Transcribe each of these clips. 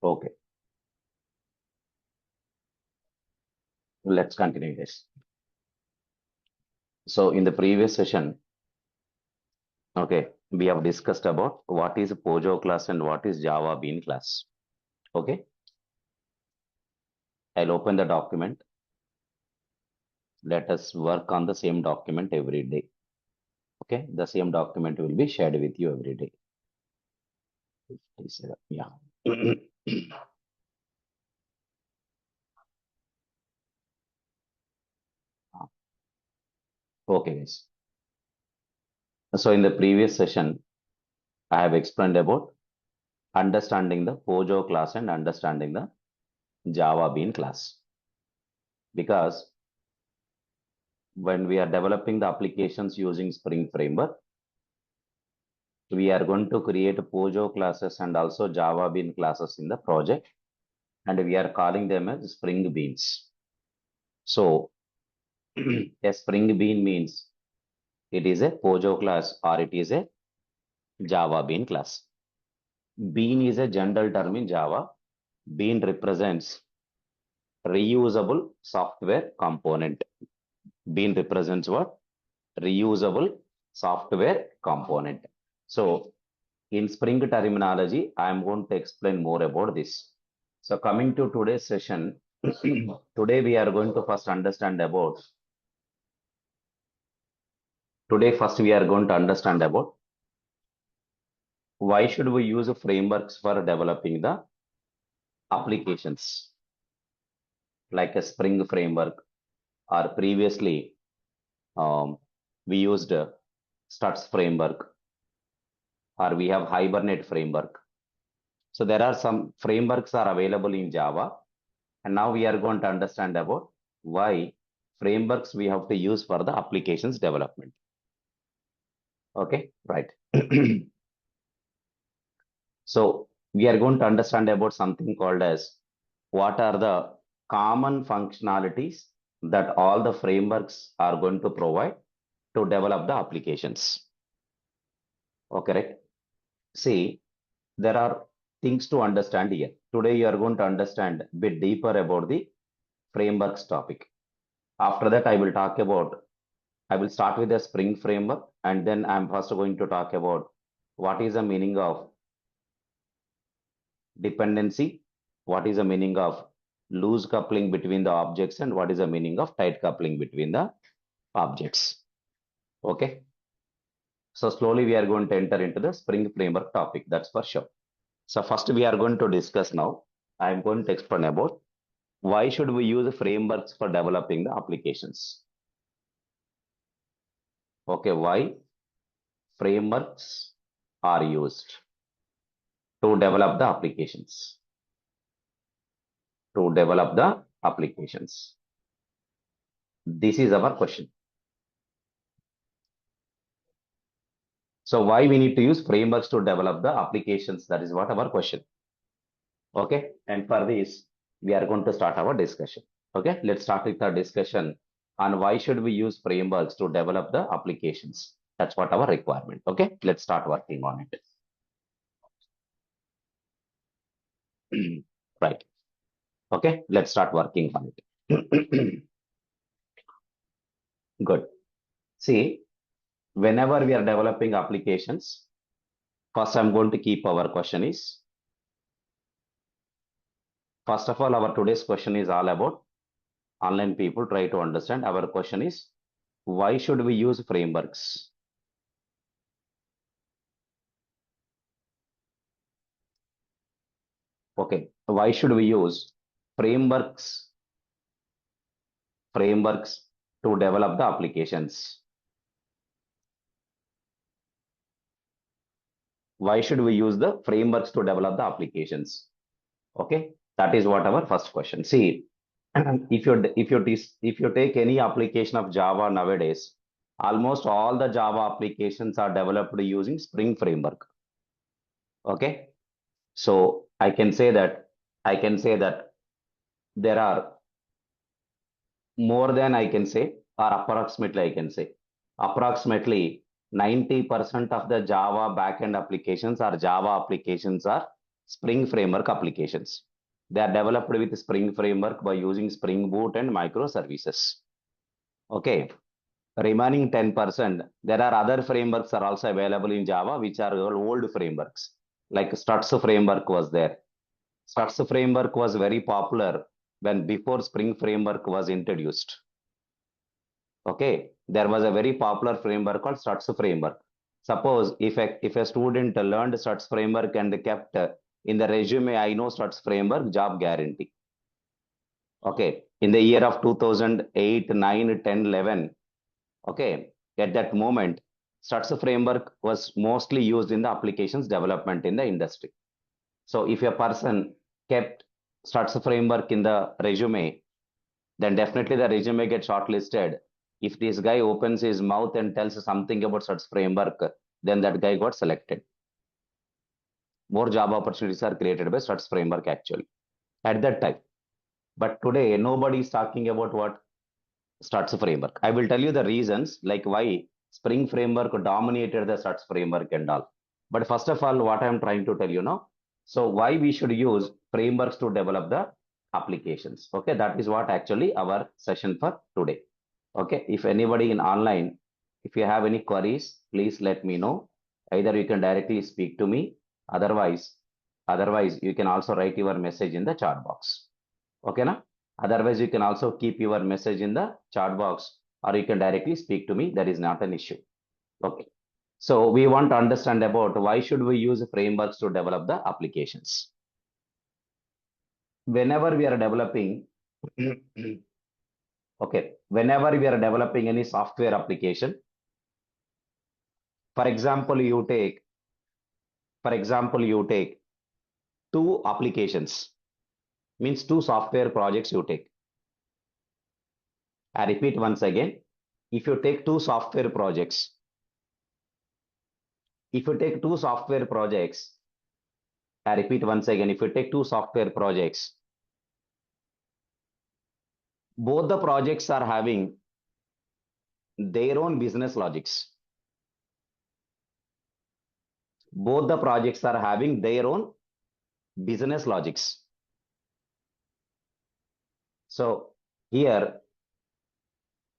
Okay, let's continue this. So in the previous session, okay, we have discussed about what is Pojo class and what is Java Bean class. Okay, I'll open the document. Let us work on the same document every day. Okay, the same document will be shared with you every day. Yeah. Okay, guys. So in the previous session, I have explained about understanding the Pojo class and understanding the Java Bean class. Because when we are developing the applications using Spring Framework, we are going to create Pojo classes and also Java Bean classes in the project, and we are calling them as Spring Beans. So a Spring Bean means it is a Pojo class or it is a Java Bean class. Bean is a general term in Java. Bean represents reusable software component. Bean represents what? Reusable software component. So in Spring terminology, I am going to explain more about this. So coming to today's session, today we are going to first understand about why should we use frameworks for developing the applications like a Spring framework, or previously we used Struts framework, or we have Hibernate framework. So there are some frameworks are available in Java, and now we are going to understand about why frameworks we have to use for the applications development. Okay, right. So we are going to understand about something called as what are the common functionalities that all the frameworks are going to provide to develop the applications. Okay, right. See, there are things to understand here. Today you are going to understand a bit deeper about the frameworks topic. After that, I will start with the Spring framework, and then I'm first going to talk about what is the meaning of dependency, what is the meaning of loose coupling between the objects, and what is the meaning of tight coupling between the objects. Okay. So slowly we are going to enter into the Spring framework topic, that's for sure. So first we are going to discuss now, I'm going to explain about why should we use frameworks for developing the applications. Okay, why frameworks are used to develop the applications. This is our question. So why we need to use frameworks to develop the applications? That is what our question. Okay, and for this, we are going to start our discussion. Okay, let's start with our discussion on why should we use frameworks to develop the applications. That's what our requirement. Okay, let's start working on it. Right. Okay, let's start working on it. Good. See, whenever we are developing applications, first I'm going to keep our question is, first of all, our today's question is all about online people try to understand. Our question is, why should we use frameworks? Okay, why should we use frameworks to develop the applications? Why should we use the frameworks to develop the applications? Okay, that is what our first question. See, if you take any application of Java nowadays, almost all the Java applications are developed using Spring framework. Okay, so I can say that there are more than I can say, or approximately I can say, approximately 90% of the Java backend applications or Java applications are Spring Framework applications. They are developed with Spring Framework by using Spring Boot and microservices. Okay. Remaining 10%, there are other frameworks are also available in Java, which are old frameworks. Like Struts framework was there. Struts framework was very popular when before Spring Framework was introduced. Okay, there was a very popular framework called Struts framework. Suppose if a student learned Struts framework and kept in the resume, I know Struts framework, job guarantee. Okay, in the year of 2008, 9, 10, 11, okay, at that moment, Struts framework was mostly used in the applications development in the industry. So if a person kept Struts framework in the resume, then definitely the resume gets shortlisted. If this guy opens his mouth and tells something about Struts framework, then that guy got selected. More job opportunities are created by Struts framework actually at that time. But today, nobody is talking about what Struts framework. I will tell you the reasons like why Spring framework dominated the Struts framework and all. But first of all, what I am trying to tell you now, so why we should use frameworks to develop the applications. Okay, that is what actually our session for today. Okay, if anybody in online, if you have any queries, please let me know. Either you can directly speak to me, otherwise you can also write your message in the chat box. Okay, na? Otherwise, you can also keep your message in the chat box or you can directly speak to me. That is not an issue. Okay. So we want to understand about why should we use frameworks to develop the applications. Whenever we are developing, okay, whenever we are developing any software application, for example, you take two applications, means two software projects you take. I repeat once again, if you take two software projects, I repeat once again, if you take two software projects, both the projects are having their own business logics. Both the projects are having their own business logics. So here,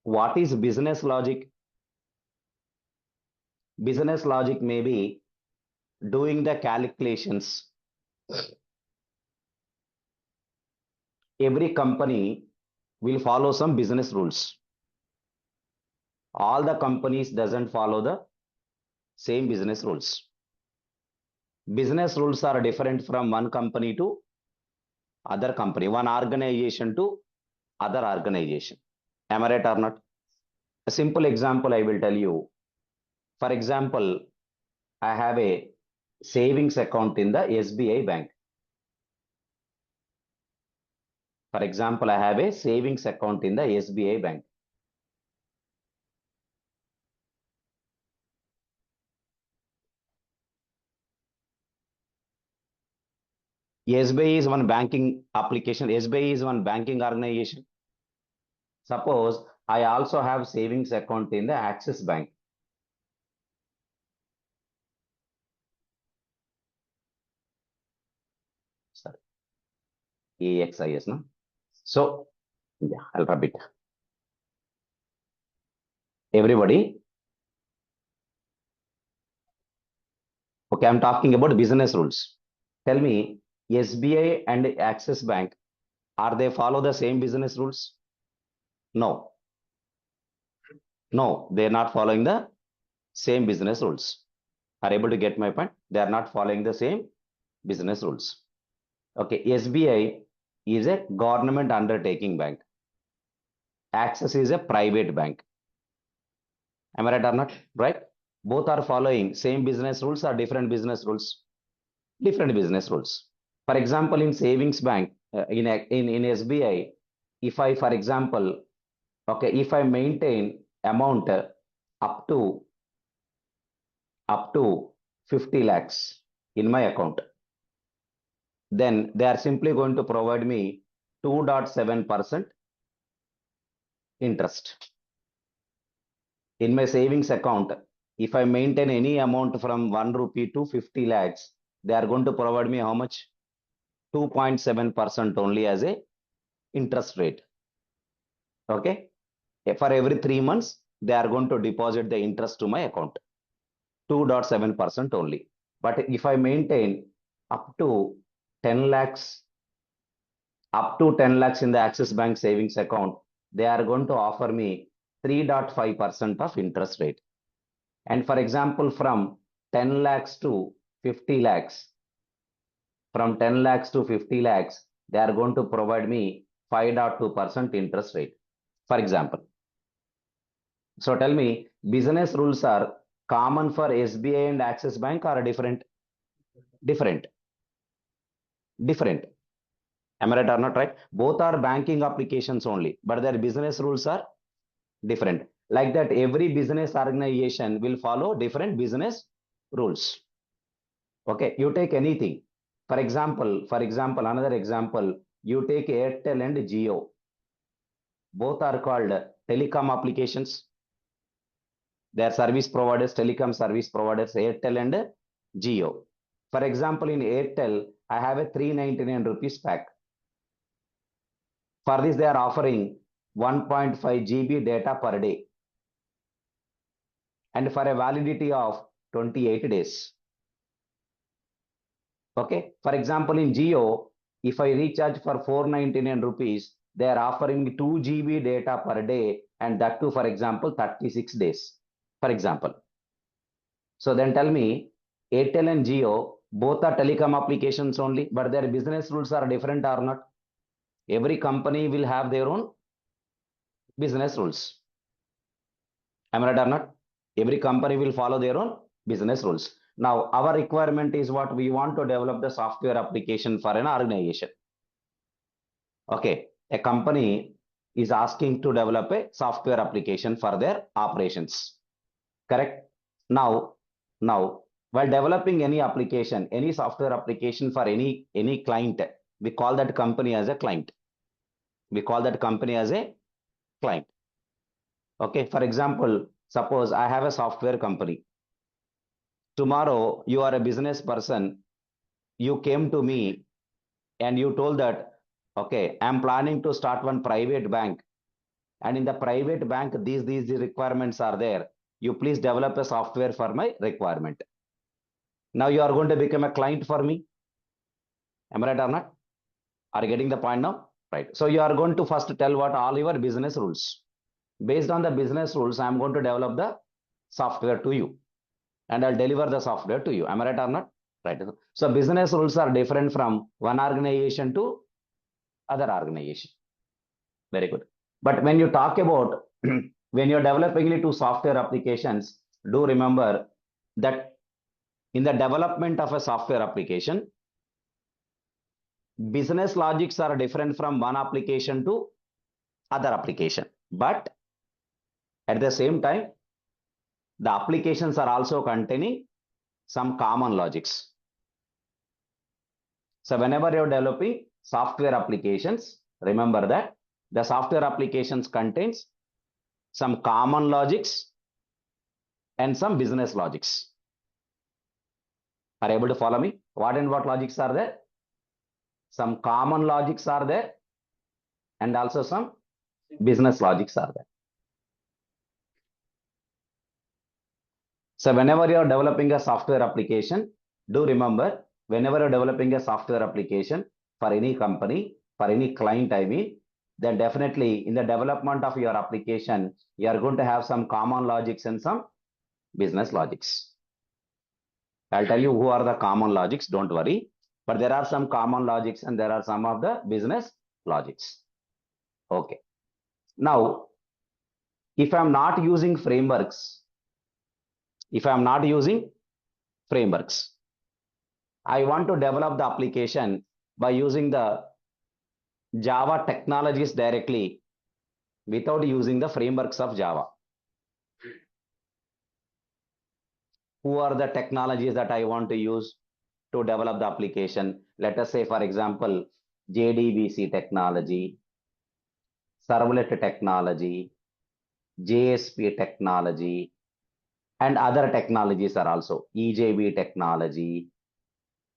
what is business logic? Business logic may be doing the calculations. Every company will follow some business rules. All the companies doesn't follow the same business rules. Business rules are different from one company to other company, one organization to other organization. Am I right or not? A simple example I will tell you. For example, I have a savings account in the SBI bank. For example, I have a savings account in the SBI bank. SBI is one banking application. SBI is one banking organization. Suppose I also have savings account in the Axis Bank. Sorry, AXIS, no? So, yeah, I'll rub it. Everybody. Okay, I'm talking about business rules. Tell me, SBI and Axis Bank, are they follow the same business rules? No. No, they're not following the same business rules. Are able to get my point? They are not following the same business rules. Okay, SBI is a government undertaking bank. Axis is a private bank. Am I right or not? Right? Both are following same business rules or different business rules? Different business rules. For example, in savings bank, in SBI, if I, for example, okay, if I maintain amount up to 50 lakhs in my account, then they are simply going to provide me 2.7% interest. In my savings account, if I maintain any amount from 1 rupee to 50 lakhs, they are going to provide me how much? 2.7% only as a interest rate. Okay. For every 3 months, they are going to deposit the interest to my account. 2.7% only. But if I maintain up to 10 lakhs, in the Axis Bank savings account, they are going to offer me 3.5% of interest rate. And for example, from 10 lakhs to 50 lakhs, from 10 lakhs to 50 lakhs, they are going to provide me 5.2% interest rate, for example. So tell me, business rules are common for SBI and Axis Bank or different? Different. Different. Am I right or not right? Both are banking applications only, but their business rules are different. Like that, every business organization will follow different business rules. Okay, you take anything. For example, another example, you take Airtel and Jio. Both are called telecom applications. They are service providers, telecom service providers, Airtel and Jio. For example, in Airtel, I have a 399 rupees pack. For this, they are offering 1.5 GB data per day and for a validity of 28 days. Okay. For example, in Jio, if I recharge for 499 rupees, they are offering me 2 GB data per day and that too, for example, 36 days, for example. So then tell me, Airtel and Jio, both are telecom applications only, but their business rules are different or not? Every company will have their own business rules. Am I right or not? Every company will follow their own business rules. Now, our requirement is what we want to develop the software application for an organization. Okay, a company is asking to develop a software application for their operations. Correct? Now, while developing any application, any software application for any client, we call that company as a client. We call that company as a client. Okay, for example, suppose I have a software company. Tomorrow, you are a business person. You came to me and you told that, okay, I'm planning to start one private bank. And in the private bank, these requirements are there. You please develop a software for my requirement. Now you are going to become a client for me. Am I right or not? Are you getting the point now? Right. So you are going to first tell what all your business rules. Based on the business rules, I'm going to develop the software to you. And I'll deliver the software to you. Am I right or not? Right. So business rules are different from one organization to other organization. Very good. But when you talk about when you're developing into software applications, do remember that in the development of a software application, business logics are different from one application to other application. But at the same time, the applications are also containing some common logics. So whenever you're developing software applications, remember that the software applications contains some common logics and some business logics. Are you able to follow me? What and what logics are there? Some common logics are there and also some business logics are there. So whenever you are developing a software application, do remember, whenever you're developing a software application for any company, for any client, I mean, then definitely in the development of your application, you are going to have some common logics and some business logics. I'll tell you who are the common logics, don't worry. But there are some common logics and there are some of the business logics. Okay. Now, if I'm not using frameworks, I want to develop the application by using the Java technologies directly without using the frameworks of Java. Who are the technologies that I want to use to develop the application? Let us say, for example, JDBC technology, servlet technology, JSP technology, and other technologies are also EJB technology,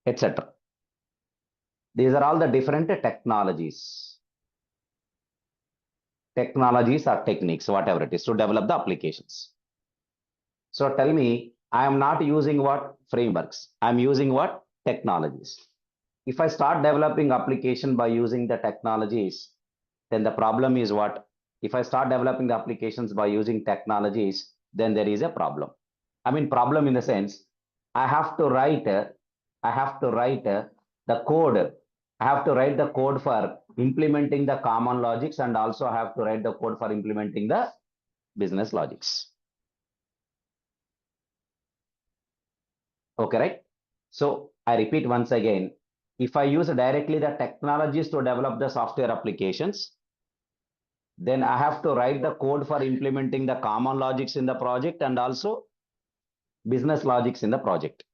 etc. These are all the different technologies. Technologies or techniques, whatever it is, to develop the applications. So tell me, I am not using what? Frameworks. I'm using what? Technologies. If I start developing application by using the technologies, then the problem is what? If I start developing the applications by using technologies, then there is a problem. I mean, problem in the sense, I have to write the code. I have to write the code for implementing the common logics, and also I have to write the code for implementing the business logics. Okay, right? So I repeat once again, if I use directly the technologies to develop the software applications, then I have to write the code for implementing the common logics in the project and also business logics in the project.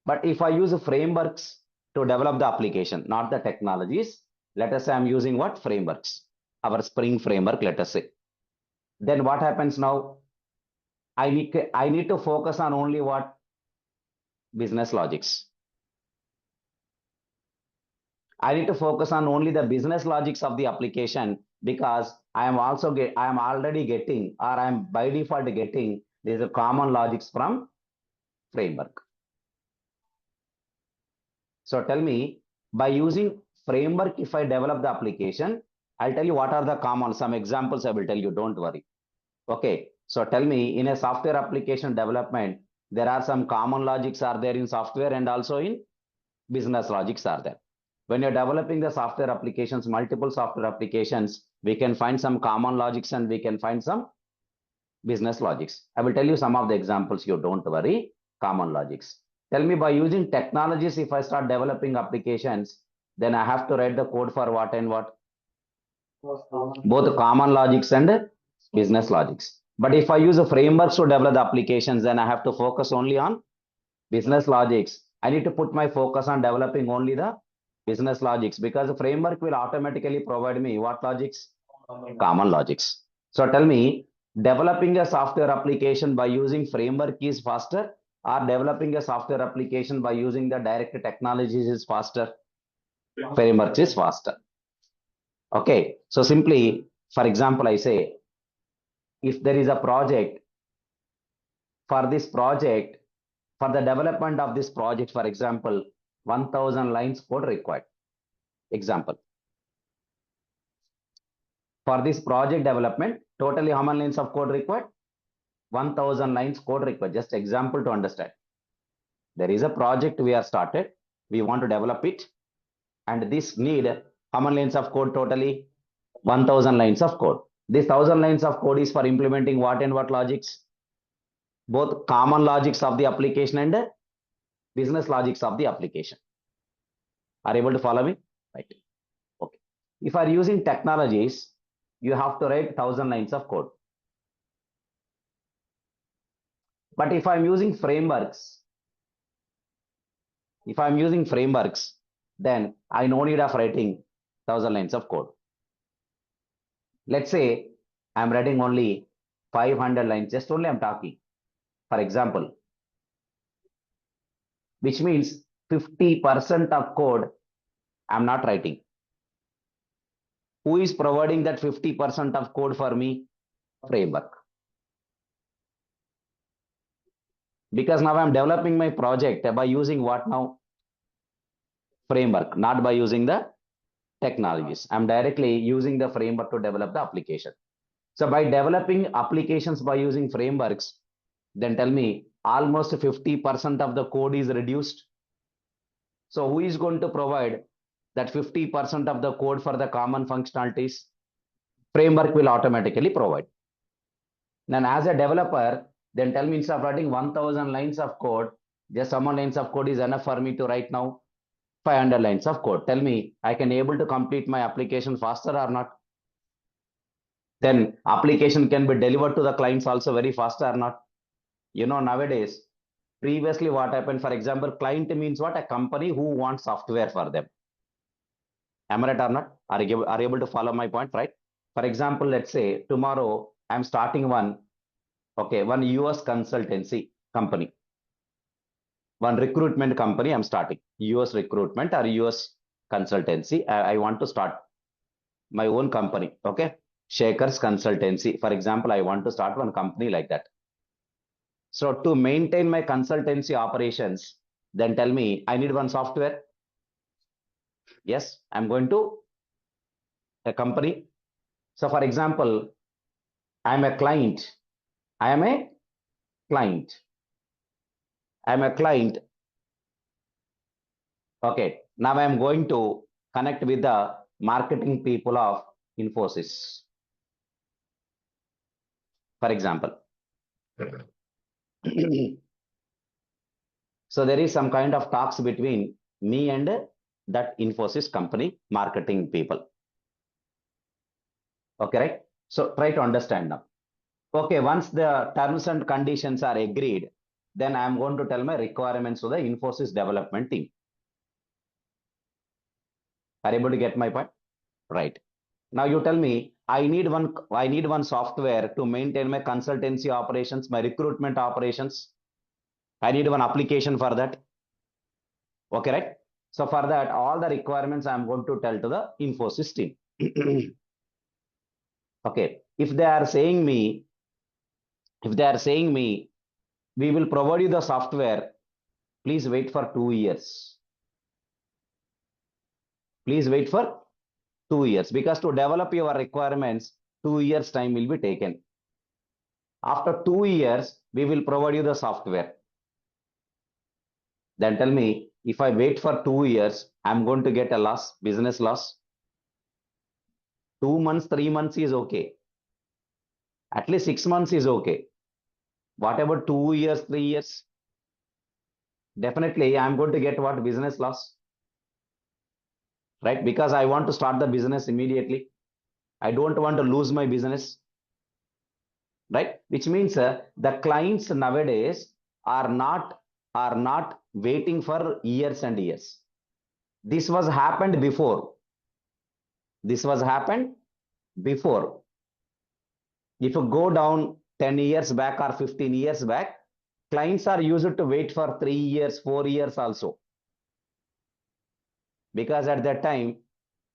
But if I use frameworks to develop the application, not the technologies, let us say I'm using what? Frameworks, our Spring framework, let us say. Then what happens now? I need to focus on only what? Business logics. I need to focus on only the business logics of the application, because I am already getting, or I am by default getting, these are common logics from framework. So tell me, by using framework, if I develop the application, I'll tell you what are the common, some examples I will tell you, don't worry. Okay, so tell me, in a software application development, there are some common logics are there in software, and also in business logics are there. When you're developing the software applications, multiple software applications, we can find some common logics and we can find some business logics. I will tell you some of the examples, you don't worry, common logics. Tell me, by using technologies, if I start developing applications, then I have to write the code for what and what? Both common logics and business logics. But if I use a framework to develop the applications, then I have to focus only on business logics. I need to put my focus on developing only the business logics, because the framework will automatically provide me what logics? Common logics. So tell me, developing a software application by using framework is faster, or developing a software application by using the direct technologies is faster? Framework is faster. Okay, so simply, for example, I say, if there is a project, for this project, for the development of this project, for example, 1000 lines code required. Example. For this project development, totally how many lines of code required? 1000 lines code required. Just example to understand. There is a project we have started. We want to develop it. And this need how many lines of code totally? 1000 lines of code. This 1000 lines of code is for implementing what and what logics? Both common logics of the application and business logics of the application. Are you able to follow me? Right. Okay. If you are using technologies, you have to write 1000 lines of code. But if I'm using frameworks, then I no need of writing 1000 lines of code. Let's say I'm writing only 500 lines, just only I'm talking, for example, which means 50% of code I'm not writing. Who is providing that 50% of code for me? Framework. Because now I'm developing my project by using what now? Framework, not by using the technologies. I'm directly using the framework to develop the application. So by developing applications by using frameworks, then tell me, almost 50% of the code is reduced. So who is going to provide that 50% of the code for the common functionalities? Framework will automatically provide. Then as a developer, then tell me, instead of writing 1000 lines of code, just how many lines of code is enough for me to write now? 500 lines of code. Tell me, I can able to complete my application faster or not? Then application can be delivered to the clients also very faster or not? You know, nowadays, previously what happened, for example, client means what? A company who wants software for them. Am I right or not? Are you able to follow my point, right? For example, let's say tomorrow I'm starting one US consultancy company. one recruitment company I'm starting, US recruitment or US consultancy. I want to start my own company. Okay. Shakers Consultancy. For example, I want to start one company like that. So to maintain my consultancy operations, then tell me, I need one software. Yes, I'm going to a company. So for example, I'm a client. I am a client. I'm a client. Okay. Now I'm going to connect with the marketing people of Infosys. For example. So there is some kind of talks between me and that Infosys company marketing people. Okay, right? So try to understand now. Okay, once the terms and conditions are agreed, then I am going to tell my requirements to the Infosys development team. Are you able to get my point? Right. Now you tell me, I need one software to maintain my consultancy operations, my recruitment operations. I need one application for that. Okay, right? So for that, all the requirements I'm going to tell to the Infosys team. Okay. If they are saying me, we will provide you the software, please wait for 2 years. Please wait for 2 years, because to develop your requirements, 2 years time will be taken. After 2 years, we will provide you the software. Then tell me, if I wait for 2 years, I'm going to get a loss, business loss. 2 months, 3 months is okay. At least 6 months is okay. What about 2 years, 3 years? Definitely, I'm going to get what? Business loss. Right? Because I want to start the business immediately. I don't want to lose my business. Right? Which means the clients nowadays are not waiting for years and years. This was happened before. This was happened before. If you go down 10 years back or 15 years back, clients are used to wait for 3 years, 4 years also. Because at that time,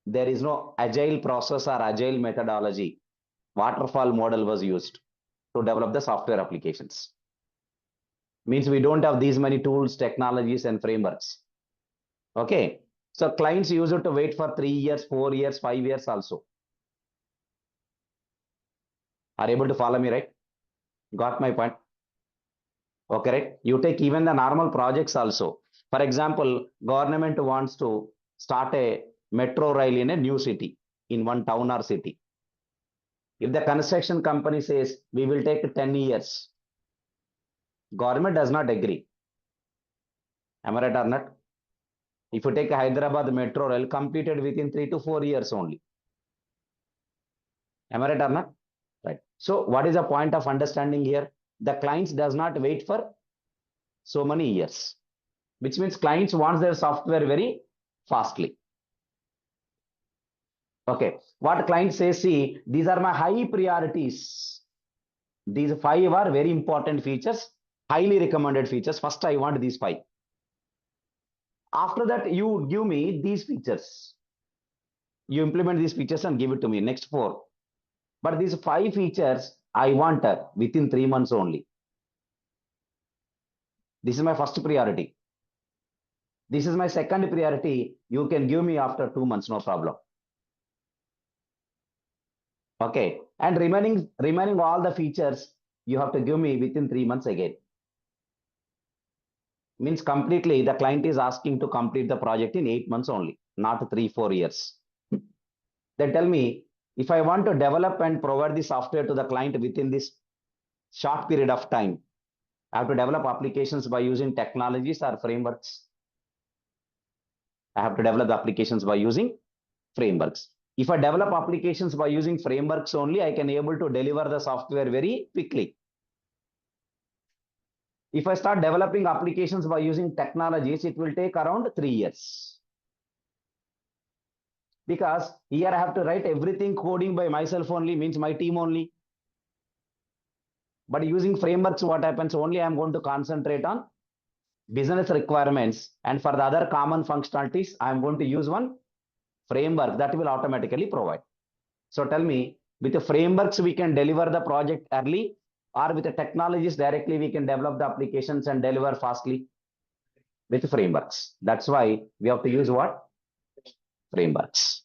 there is no agile process or agile methodology. Waterfall model was used to develop the software applications. Means we don't have these many tools, technologies, and frameworks. Okay. So clients use it to wait for 3 years, 4 years, 5 years also. Are able to follow me, right? Got my point? Okay, right? You take even the normal projects also. For example, government wants to start a metro rail in a new city, in one town or city. If the construction company says, we will take 10 years, government does not agree. Am I right or not? If you take Hyderabad metro rail, completed within 3 to 4 years only. Am I right or not? Right. So what is the point of understanding here? The clients does not wait for so many years, which means clients wants their software very fastly. Okay. What client says, see, these are my high priorities. These 5 are very important features, highly recommended features. First, I want these 5. After that, you give me these features. You implement these features and give it to me. Next 4. But these 5 features, I want within 3 months only. This is my first priority. This is my second priority. You can give me after 2 months, no problem. Okay. And remaining all the features, you have to give me within 3 months again. Means completely the client is asking to complete the project in 8 months only, not 3, 4 years. Then tell me, if I want to develop and provide the software to the client within this short period of time, I have to develop applications by using technologies or frameworks. I have to develop the applications by using frameworks. If I develop applications by using frameworks only, I can able to deliver the software very quickly. If I start developing applications by using technologies, it will take around 3 years. Because here I have to write everything coding by myself only, means my team only. But using frameworks, what happens? Only I am going to concentrate on business requirements, and for the other common functionalities, I'm going to use one framework that will automatically provide. So tell me, with the frameworks, we can deliver the project early, or with the technologies directly, we can develop the applications and deliver fastly with frameworks. That's why we have to use what? Frameworks.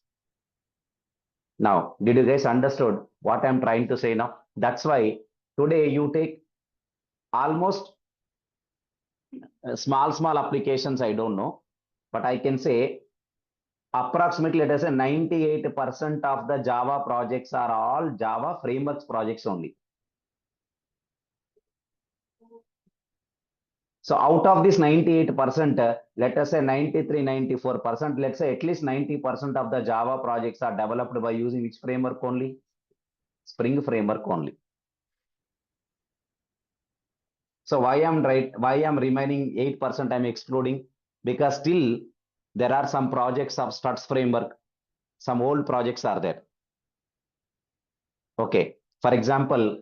Now, did you guys understood what I'm trying to say now? That's why today you take almost small applications, I don't know, but I can say approximately, let us say 98% of the Java projects are all Java frameworks projects only. So out of this 98%, let us say 93, 94%, let's say at least 90% of the Java projects are developed by using which framework only? Spring framework only. So why I'm remaining 8% I'm excluding? Because still there are some projects of Struts framework, some old projects are there. Okay. For example,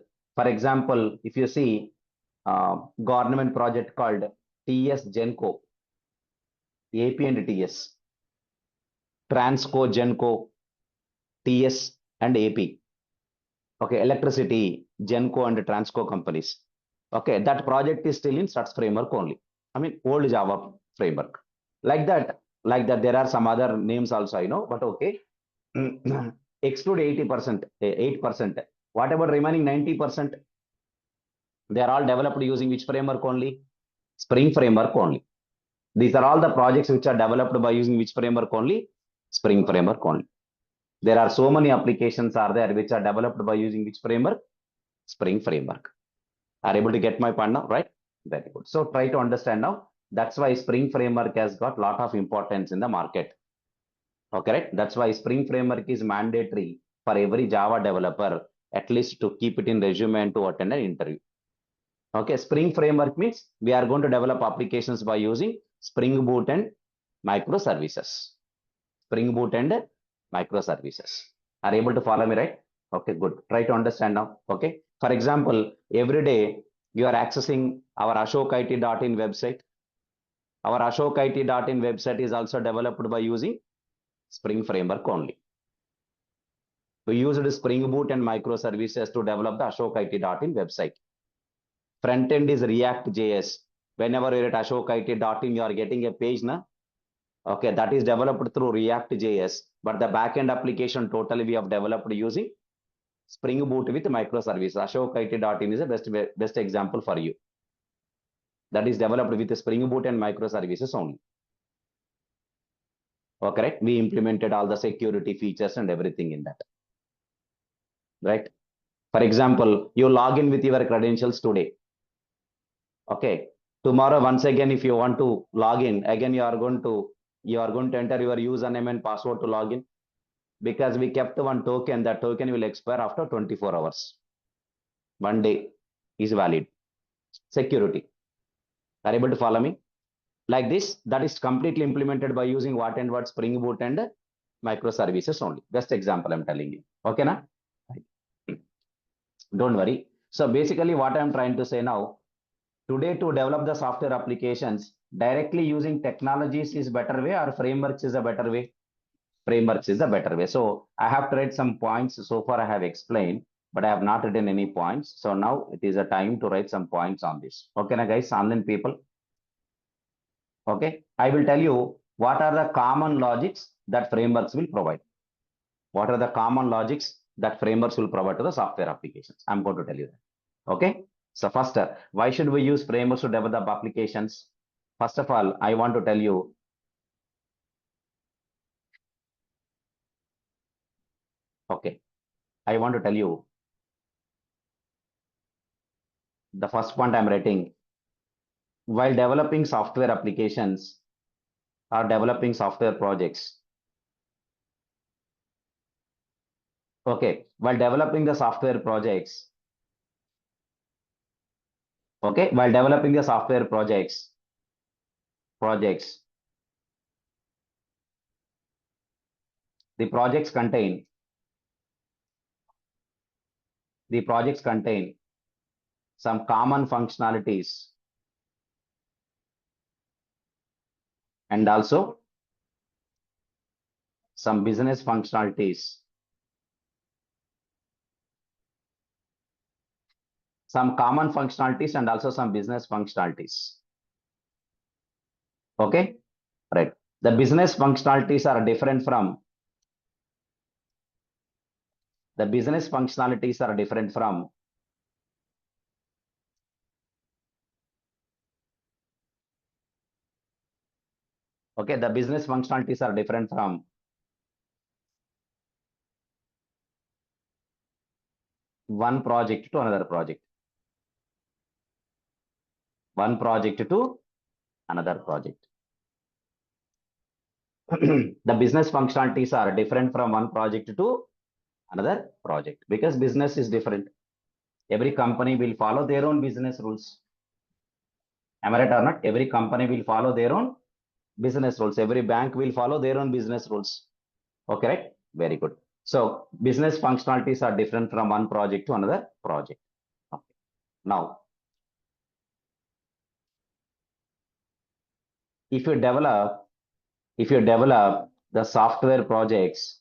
if you see government project called TS Genco, AP and TS, Transco, Genco, TS and AP. Okay, electricity, Genco and Transco companies. Okay, that project is still in Struts framework only. I mean, old Java framework. Like that, there are some other names also I know, but okay. Exclude 80%, 8%. What about remaining 90%? They are all developed using which framework only? Spring framework only. These are all the projects which are developed by using which framework only? Spring framework only. There are so many applications are there which are developed by using which framework? Spring framework. Are able to get my point now, right? Very good. So try to understand now. That's why Spring framework has got lot of importance in the market. Okay, right? That's why Spring framework is mandatory for every Java developer, at least to keep it in resume and to attend an interview. Okay, Spring framework means we are going to develop applications by using Spring Boot and microservices. Spring Boot and microservices. Are able to follow me, right? Okay, good. Try to understand now. Okay. For example, every day you are accessing our ashokit.in website. Our ashokit.in website is also developed by using Spring framework only. We used Spring Boot and microservices to develop the ashokit.in website. Front end is React.js. Whenever you're at ashokit.in, you are getting a page now. Okay, that is developed through React.js, but the backend application totally we have developed using Spring Boot with microservices. ashokit.in is the best example for you. That is developed with Spring Boot and microservices only. Okay, right? We implemented all the security features and everything in that. Right? For example, you log in with your credentials today. Okay. Tomorrow, once again, if you want to log in, again you are going to enter your username and password to log in, because we kept one token. That token will expire after 24 hours. 1 day is valid. Security. Are able to follow me? Like this, that is completely implemented by using what and what? Spring Boot and microservices only. Best example I'm telling you. Okay, na? Don't worry. So basically, what I'm trying to say now, today to develop the software applications directly using technologies is better way, or frameworks is a better way? Frameworks is a better way. So I have to write some points. So far I have explained, but I have not written any points. So now it is a time to write some points on this. Okay, na guys, online people. Okay, I will tell you what are the common logics that frameworks will provide. What are the common logics that frameworks will provide to the software applications? I'm going to tell you that. Okay. So first, why should we use frameworks to develop applications? First of all, I want to tell you. Okay. I want to tell you the first point I'm writing. While developing software applications or developing software projects. Okay. While developing the software projects. Okay. While developing the software projects. The projects contain some common functionalities and also some business functionalities, some common functionalities and also some business functionalities. Okay, right. The business functionalities are different from the business functionalities are different from okay, the business functionalities are different from one project to another project. One project to another project. The business functionalities are different from one project to another project because business is different. Every company will follow their own business rules. Am I right or not? Every company will follow their own business rules. Every bank will follow their own business rules. Okay, right? Very good. So business functionalities are different from one project to another project. Okay. Now, if you develop the software projects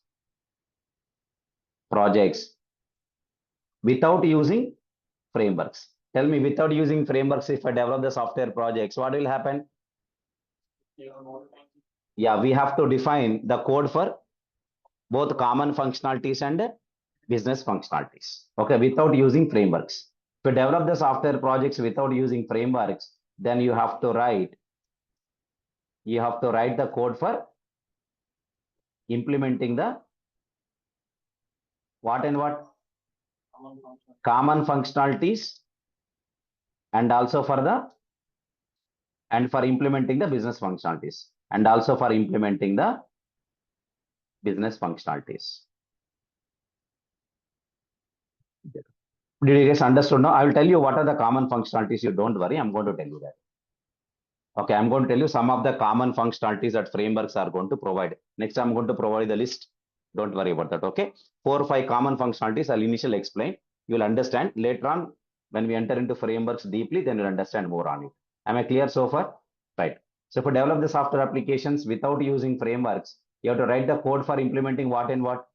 without using frameworks. Tell me, without using frameworks, if I develop the software projects, what will happen? Yeah, we have to define the code for both common functionalities and business functionalities. Okay, without using frameworks. To develop the software projects without using frameworks, then you have to write the code for implementing the what and what? Common functionalities and also for implementing the business functionalities and also for implementing the business functionalities. Did you guys understood now? I will tell you what are the common functionalities. You don't worry, I'm going to tell you that. Okay, I'm going to tell you some of the common functionalities that frameworks are going to provide. Next, I'm going to provide the list. Don't worry about that. Okay, 4 or 5 common functionalities I'll initially explain. You'll understand later on when we enter into frameworks deeply, then you'll understand more on it. Am I clear so far? Right. So for develop the software applications without using frameworks, you have to write the code for implementing what and what?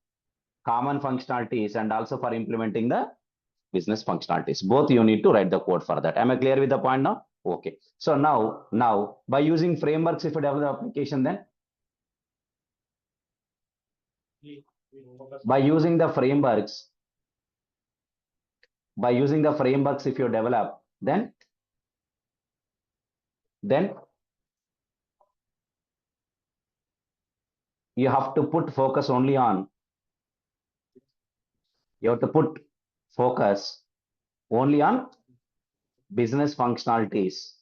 Common functionalities and also for implementing the business functionalities. Both you need to write the code for that. Am I clear with the point now? Okay. So now by using frameworks, if you develop the application, then by using the frameworks, if you develop, then you have to put focus only on business functionalities.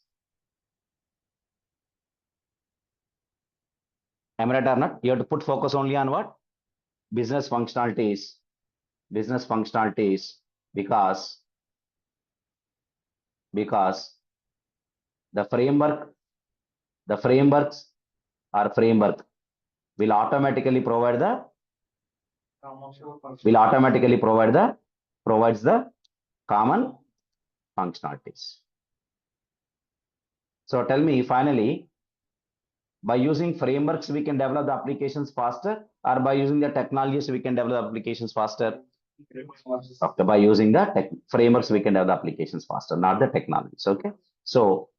Am I right or not? You have to put focus only on what? Business functionalities. Because the frameworks will automatically provide the provides the common functionalities. So tell me finally, by using frameworks we can develop the applications faster, or by using the technologies we can develop applications faster? Okay, by using the frameworks we can develop applications faster, not the technologies. Okay, so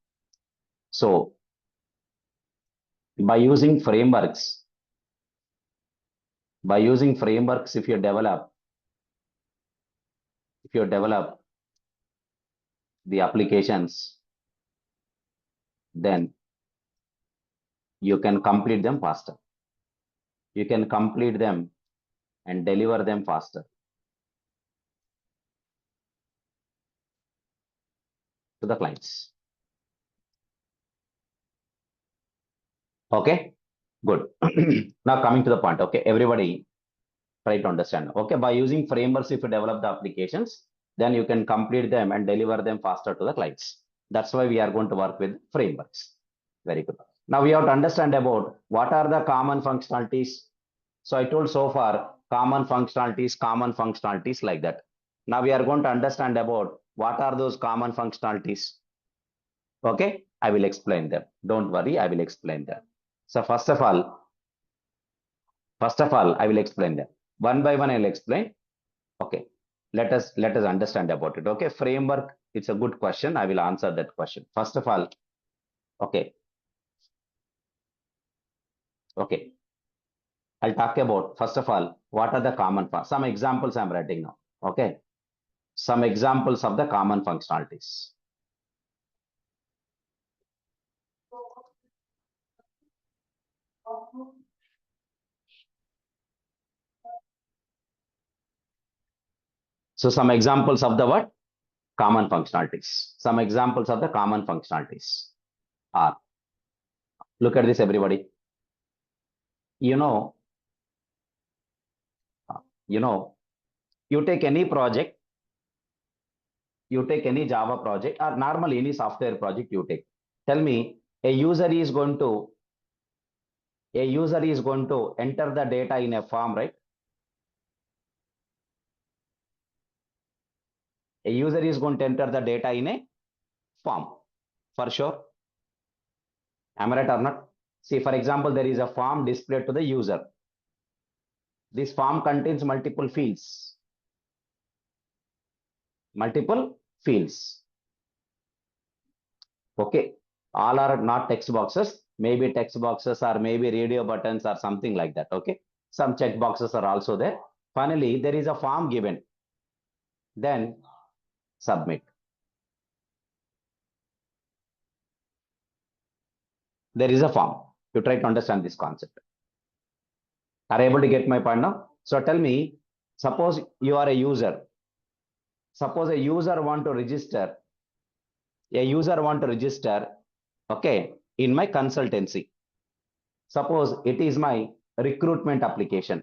by using frameworks, if you develop the applications, then you can complete them faster. You can complete them and deliver them faster to the clients. Okay, good. Now coming to the point. Okay, everybody try to understand. Okay, by using frameworks, if you develop the applications, then you can complete them and deliver them faster to the clients. That's why we are going to work with frameworks. Very good. Now we have to understand about what are the common functionalities. So I told so far common functionalities like that. Now we are going to understand about what are those common functionalities. Okay, I will explain them. Don't worry, I will explain them. So first of all, I will explain that. One by one, I will explain. Okay. Let us understand about it. Okay. Framework, it's a good question. I will answer that question. First of all, okay. Okay. I'll talk about, first of all, what are the common, some examples I'm writing now. Okay. Some examples of the common functionalities. So some examples of the what? Common functionalities. Some examples of the common functionalities are, look at this, everybody. You know, you know, you take any project, you take any Java project or normally any software project you take. Tell me, a user is going to enter the data in a form, right? A user is going to enter the data in a form, for sure. Am I right or not? See, for example, there is a form displayed to the user. This form contains multiple fields. Multiple fields. Okay. All are not text boxes. Maybe text boxes or maybe radio buttons or something like that. Okay. Some check boxes are also there. Finally, there is a form given. Then submit. There is a form. You try to understand this concept. Are you able to get my point now? So tell me, suppose you are a user. Suppose a user want to register. Okay, in my consultancy. Suppose it is my recruitment application.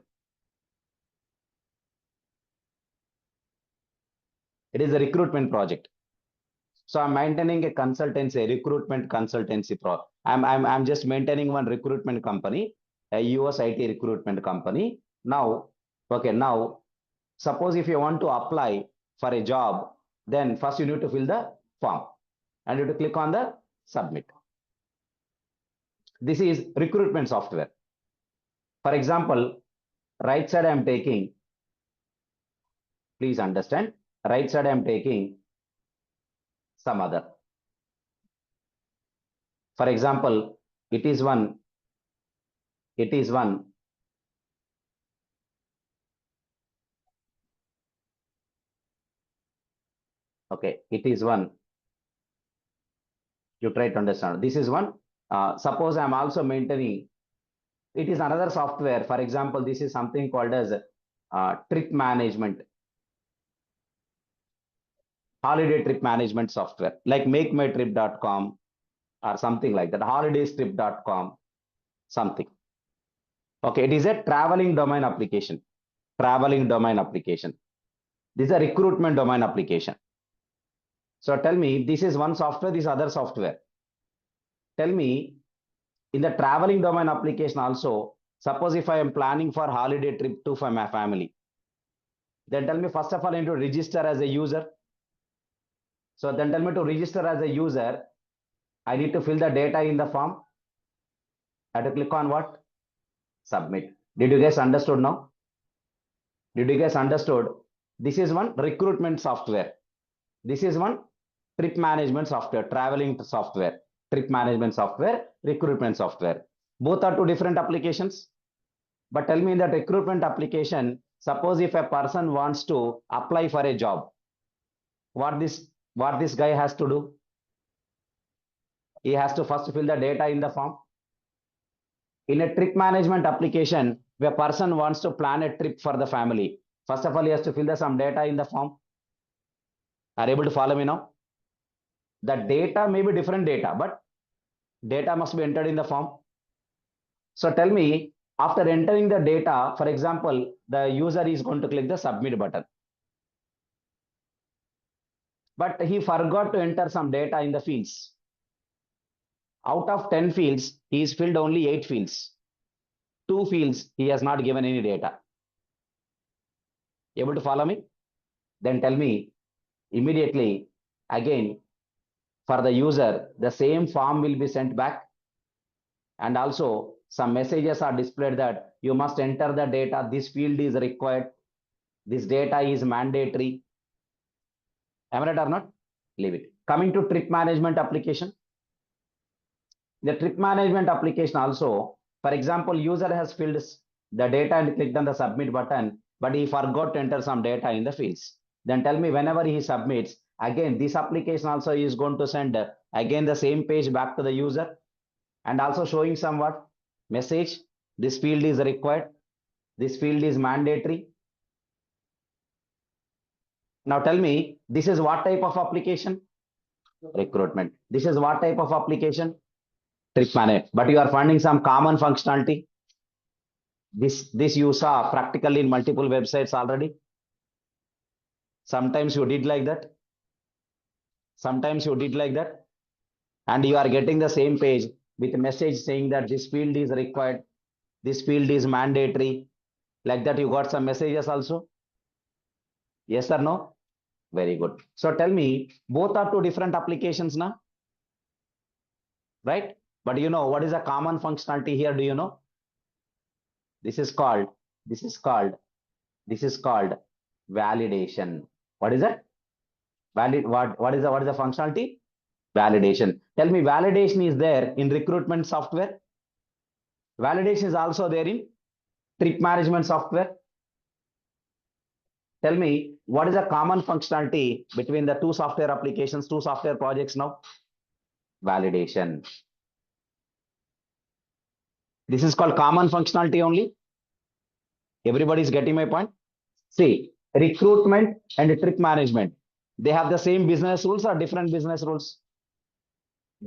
It is a recruitment project. So I'm maintaining a consultancy, a recruitment consultancy I'm just maintaining one recruitment company, a US IT recruitment company. Now, okay, now suppose if you want to apply for a job, then first you need to fill the form and you have to click on the submit. This is recruitment software. For example, right side I'm taking, please understand, right side I'm taking some other. For example, it is one. Okay, it is one. You try to understand. This is one. Suppose I'm also maintaining, it is another software. For example, this is something called as trip management, holiday trip management software, like makemytrip.com or something like that, holidaystrip.com, something. Okay, it is a traveling domain application. Traveling domain application. This is a recruitment domain application. So tell me, this is one software, this other software. Tell me, in the traveling domain application also, suppose if I am planning for holiday trip to for my family, then tell me, first of all, I need to register as a user. So then tell me, to register as a user, I need to fill the data in the form. I have to click on what? Submit. Did you guys understood now? Did you guys understood? This is one recruitment software. This is one trip management software, traveling software, trip management software, recruitment software. Both are two different applications. But tell me, in that recruitment application, suppose if a person wants to apply for a job, what this guy has to do? He has to first fill the data in the form. In a trip management application, where a person wants to plan a trip for the family, first of all, he has to fill some data in the form. Are you able to follow me now? The data may be different data, but data must be entered in the form. So tell me, after entering the data, for example, the user is going to click the submit button. But he forgot to enter some data in the fields. Out of 10 fields, he's filled only 8 fields. 2 fields, he has not given any data. Able to follow me? Then tell me, immediately, again, for the user, the same form will be sent back. And also some messages are displayed that you must enter the data. This field is required. This data is mandatory. Am I right or not? Leave it. Coming to trip management application. The trip management application also, for example, user has filled the data and clicked on the submit button, but he forgot to enter some data in the fields. Then tell me whenever he submits, again, this application also is going to send again the same page back to the user and also showing some what message. This field is required. This field is mandatory. Now tell me, this is what type of application? Recruitment. This is what type of application? Trip management. But you are finding some common functionality. This you saw practically in multiple websites already. Sometimes you did like that. Sometimes you did like that. And you are getting the same page with a message saying that this field is required. This field is mandatory. Like that, you got some messages also. Yes or no? Very good. So tell me, both are two different applications now, right? But you know what is a common functionality here? Do you know? This is called validation. What is that? What is the functionality? Validation. Tell me, validation is there in recruitment software. Validation is also there in trip management software. Tell me, what is a common functionality between the two software applications, two software projects now? Validation. This is called common functionality only. Everybody is getting my point? See, recruitment and trip management, they have the same business rules or different business rules?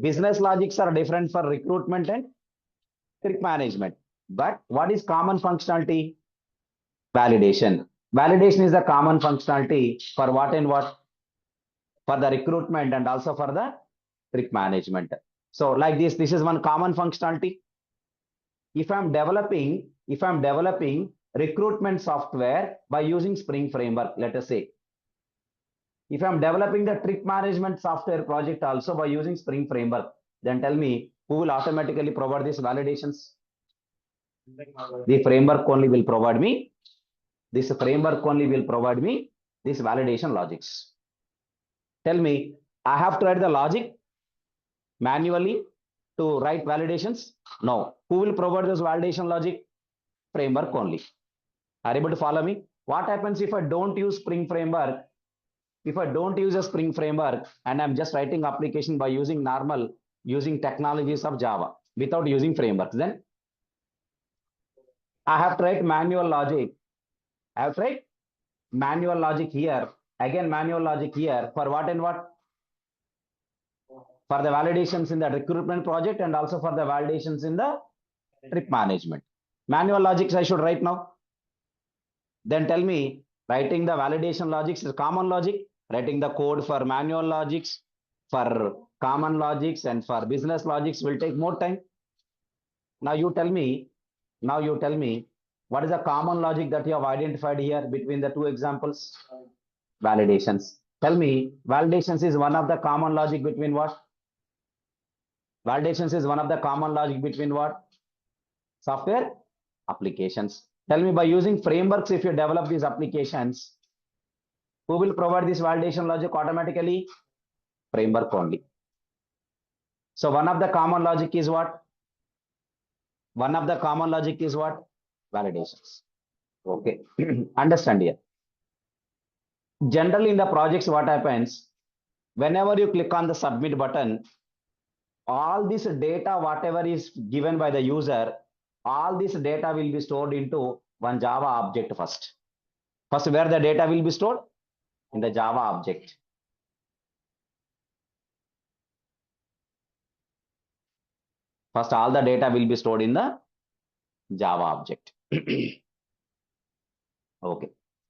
Business logics are different for recruitment and trip management. But what is common functionality? Validation. Validation is the common functionality for what and what? For the recruitment and also for the trip management. So like this is one common functionality. If I'm developing recruitment software by using Spring Framework, let us say, if I'm developing the trip management software project also by using Spring Framework, then tell me who will automatically provide these validations? The framework only will provide me. This framework only will provide me this validation logics. Tell me, I have to write the logic manually to write validations? No. Who will provide this validation logic? Framework only. Are you able to follow me? What happens if I don't use Spring Framework? If I don't use a Spring Framework and I'm just writing application by using technologies of Java without using frameworks, then I have to write manual logic. I have to write manual logic here. Again, manual logic here for what and what? For the validations in the recruitment project and also for the validations in the trip management. Manual logics I should write now. Then tell me, writing the validation logics is common logic. Writing the code for manual logics, for common logics and for business logics will take more time. Now you tell me, what is the common logic that you have identified here between the two examples? Validations. Tell me, validations is one of the common logic between what? Validations is one of the common logic between what? Software applications. Tell me, by using frameworks, if you develop these applications, who will provide this validation logic automatically? Framework only. So one of the common logic is what? One of the common logic is what? Validations. Okay. Understand here. Generally in the projects, what happens? Whenever you click on the submit button, all this data, whatever is given by the user, all this data will be stored into one Java object first. First, where the data will be stored? In the Java object. First, all the data will be stored in the Java object. Okay.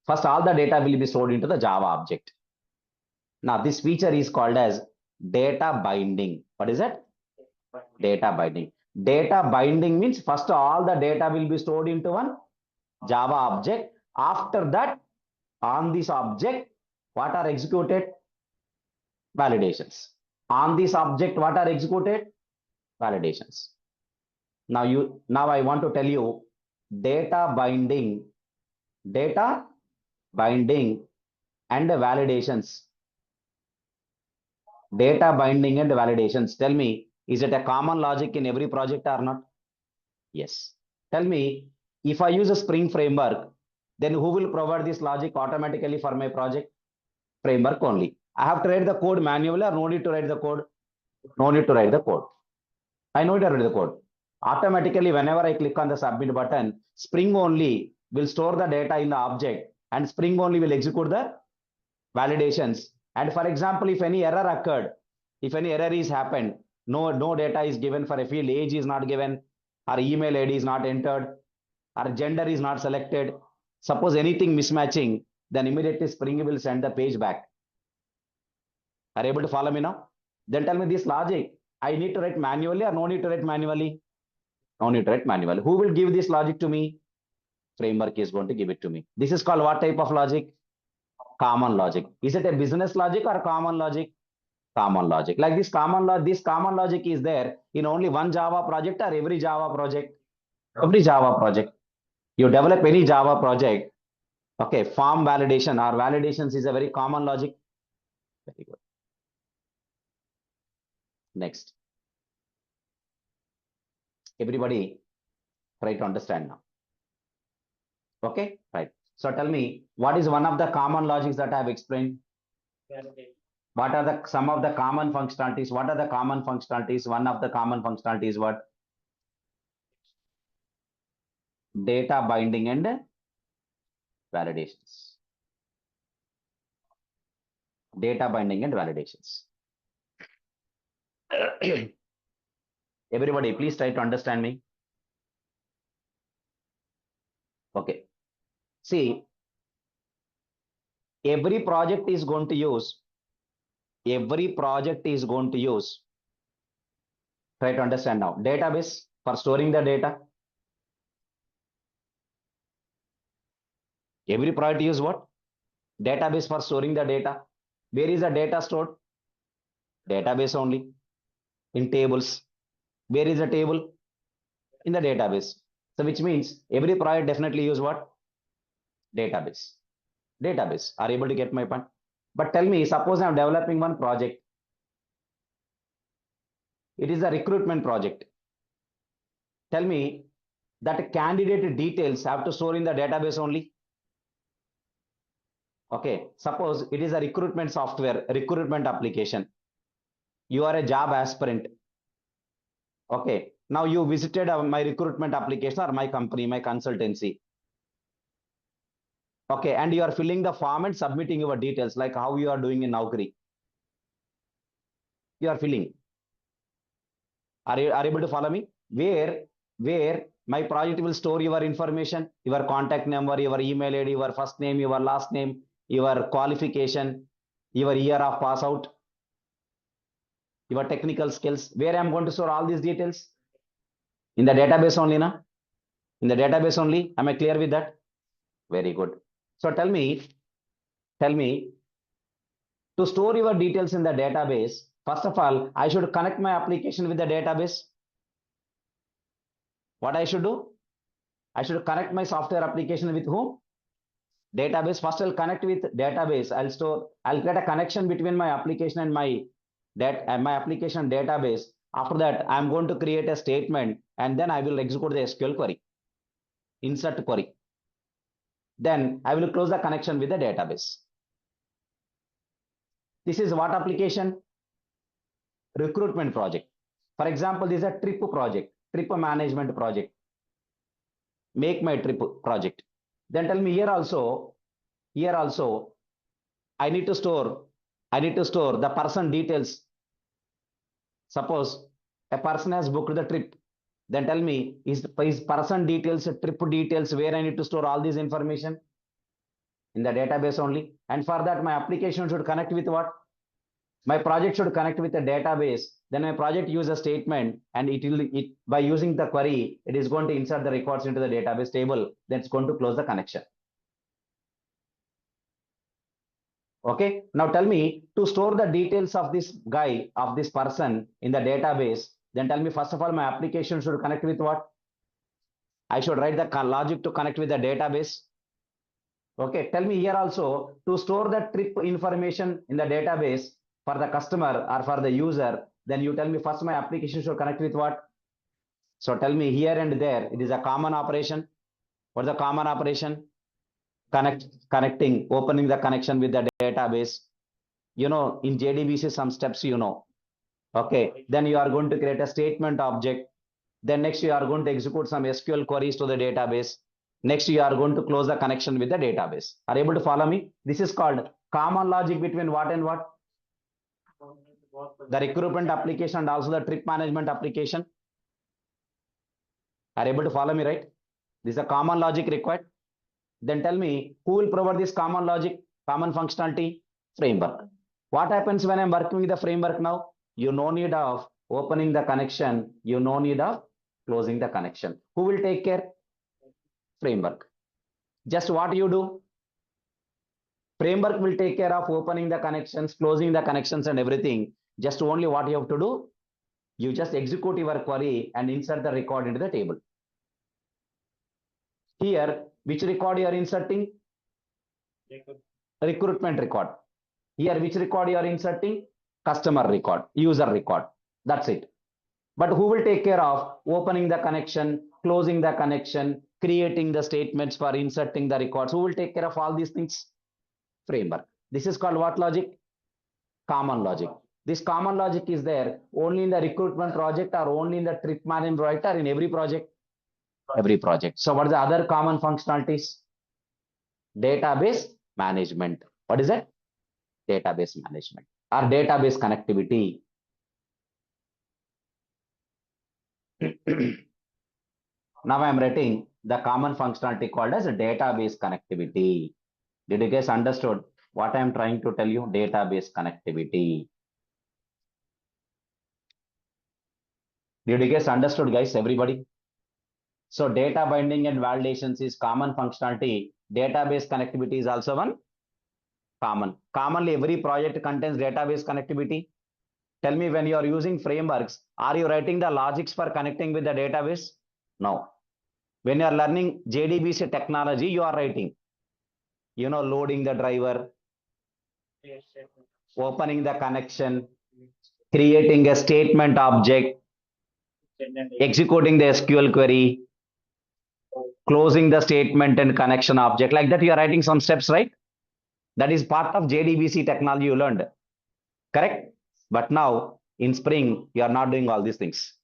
First, all the data will be stored into the Java object. Now, this feature is called as data binding. What is it? Data binding. Data binding means first all the data will be stored into one Java object. After that, on this object, what are executed? Validations. On this object, what are executed? Validations. Now I want to tell you data binding, data binding and validations. Data binding and validations. Tell me, is it a common logic in every project or not? Yes. Tell me, if I use a Spring framework, then who will provide this logic automatically for my project? Framework only. I have to write the code manually or no need to write the code? No need to write the code. I know it already the code. Automatically, whenever I click on the submit button, Spring only will store the data in the object and Spring only will execute the validations. And for example, if any error occurred, if any error is happened, no data is given for a field, age is not given, or email ID is not entered, or gender is not selected. Suppose anything mismatching, then immediately Spring will send the page back. Are you able to follow me now? Then tell me this logic. I need to write manually or no need to write manually? No need to write manually. Who will give this logic to me? Framework is going to give it to me. This is called what type of logic? Common logic. Is it a business logic or common logic? Common logic. Like this common logic is there in only one Java project or every Java project? Every Java project. You develop any Java project, okay, form validation or validations is a very common logic. Very good. Next. Everybody try to understand now. Okay, right. So tell me, what is one of the common logics that I have explained? What are the some of the common functionalities? What are the common functionalities? One of the common functionalities is what? Data binding and validations. Data binding and validations. Everybody, please try to understand me. Okay. See, every project is going to use, try to understand now, database for storing the data. Every project use what? Database for storing the data. Where is the data stored? Database only. In tables. Where is the table? In the database. So which means every project definitely use what? Database. Database. Are you able to get my point? But tell me, suppose I'm developing one project. It is a recruitment project. Tell me that candidate details have to store in the database only. Okay. Suppose it is a recruitment software, recruitment application. You are a job aspirant. Okay. Now you visited my recruitment application or my company, my consultancy. Okay. And you are filling the form and submitting your details like how you are doing in Naukri. You are filling. Are you able to follow me? Where my project will store your information, your contact number, your email ID, your first name, your last name, your qualification, your year of pass out, your technical skills. Where I'm going to store all these details? In the database only, na? In the database only. Am I clear with that? Very good. So tell me, to store your details in the database, first of all, I should connect my application with the database. What I should do? I should connect my software application with whom? Database. First, I'll connect with database. I'll create a connection between my application and my application database. After that, I'm going to create a statement and then I will execute the SQL query, insert query. Then I will close the connection with the database. This is what application? Recruitment project. For example, this is a trip project, trip management project, make my trip project. Then tell me here also, I need to store the person details. Suppose a person has booked the trip. Then tell me, is person details, trip details, where I need to store all this information? In the database only. And for that, my application should connect with what? My project should connect with a database. Then my project use a statement and by using the query, it is going to insert the records into the database table. Then it's going to close the connection. Okay. Now tell me, to store the details of this guy, of this person in the database, Then tell me, first of all, my application should connect with what? I should write the logic to connect with the database. Okay, tell me here also, to store the trip information in the database for the customer or for the user, then you tell me first my application should connect with what? So tell me here and there, it is a common operation. What's the common operation? Connecting, opening the connection with the database. You know, in JDBC, some steps you know. Okay, then you are going to create a statement object. Then next you are going to execute some SQL queries to the database. Next you are going to close the connection with the database. Are you able to follow me? This is called common logic between what and what? The recruitment application and also the trip management application. Are you able to follow me, right? This is a common logic required. Then tell me, who will provide this common logic, common functionality? Framework. What happens when I'm working with the framework now? You no need of opening the connection. You no need of closing the connection. Who will take care? Framework. Just what you do? Framework will take care of opening the connections, closing the connections and everything. Just only what you have to do? You just execute your query and insert the record into the table. Here, which record you are inserting? Recruitment record. Here, which record you are inserting? Customer record, user record. That's it. But who will take care of opening the connection, closing the connection, creating the statements for inserting the records? Who will take care of all these things? Framework. This is called what logic? Common logic. This common logic is there only in the recruitment project or only in the trip management project or in every project? Every project. So what are the other common functionalities? Database management. What is that? Database management or database connectivity. Now I am writing the common functionality called as database connectivity. Did you guys understood what I am trying to tell you? Database connectivity. Did you guys understood, guys? Everybody? So data binding and validations is common functionality. Database connectivity is also one common. Commonly, every project contains database connectivity. Tell me, when you are using frameworks, are you writing the logics for connecting with the database? No. When you are learning JDBC technology, you are writing. You know, loading the driver, opening the connection, creating a statement object, executing the SQL query, closing the statement and connection object. Like that, you are writing some steps, right? That is part of JDBC technology you learned. Correct? But now in Spring, you are not doing all these things.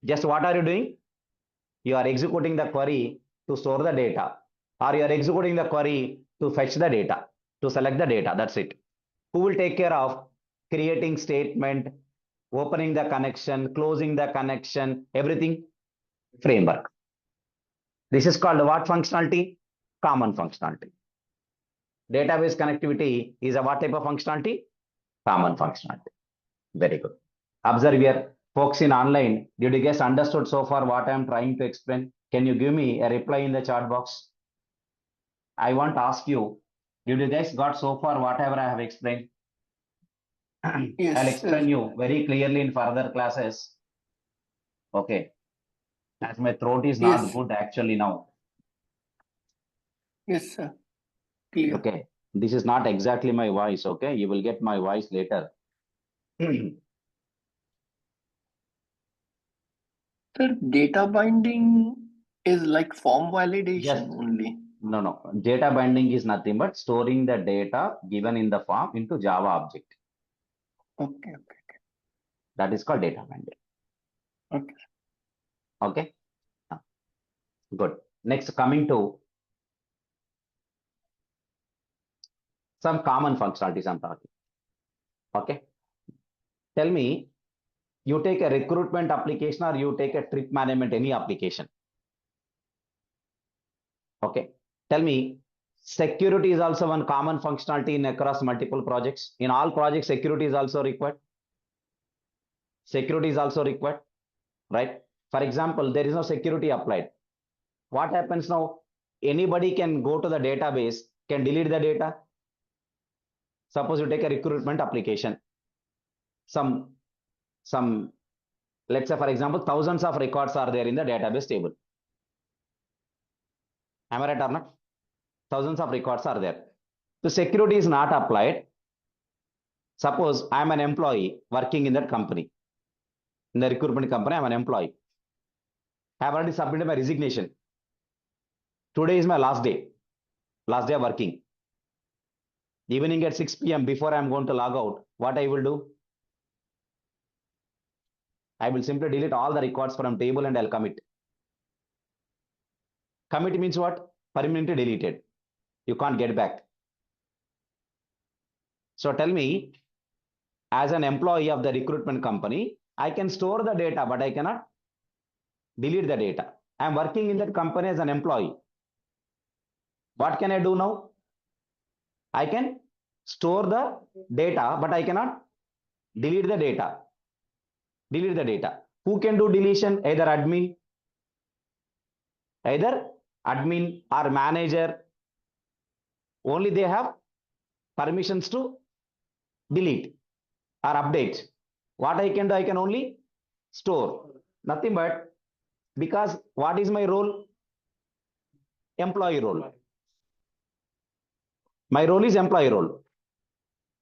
Just what are you doing? You are executing the query to store the data, or you are executing the query to fetch the data, to select the data. That's it. Who will take care of creating statement, opening the connection, closing the connection, everything? Framework. This is called what functionality? Common functionality. Database connectivity is a what type of functionality? Common functionality. Very good. Observe here, folks in online, did you guys understood so far what I am trying to explain? Can you give me a reply in the chat box? I want to ask you, did you guys got so far whatever I have explained? Yes, I'll explain you very clearly in further classes. Okay. As my throat is not Yes. good actually now. Yes, sir. Clear. Okay. This is not exactly my voice. Okay. You will get my voice later. Sir, data binding is like form validation Just only. no. Data binding is nothing but storing the data given in the form into Java object. Okay. That is called data binding. Okay. Okay. Good. Next, coming to some common functionalities I'm talking. Okay. Tell me, you take a recruitment application or you take a trip management, any application. Okay. Tell me, security is also one common functionality in across multiple projects. In all projects, security is also required. Security is also required, right? For example, there is no security applied. What happens now? Anybody can go to the database, can delete the data. Suppose you take a recruitment application. Some Let's say, for example, thousands of records are there in the database table. Am I right or not? Thousands of records are there. The security is not applied. Suppose I am an employee working in that company. In the recruitment company, I am an employee. I have already submitted my resignation. Today is my last day of working. Evening at 6 p.m. before I am going to log out, what I will do? I will simply delete all the records from table and I'll commit. Commit means what? Permanently deleted. You can't get back. So tell me, as an employee of the recruitment company, I can store the data, but I cannot delete the data. I am working in that company as an employee. What can I do now? I can store the data, but I cannot delete the data. Delete the data. Who can do deletion? Either admin or manager. Only they have permissions to delete or update. What I can do, I can only store. Nothing but, because what is my role? Employee role. My role is employee role.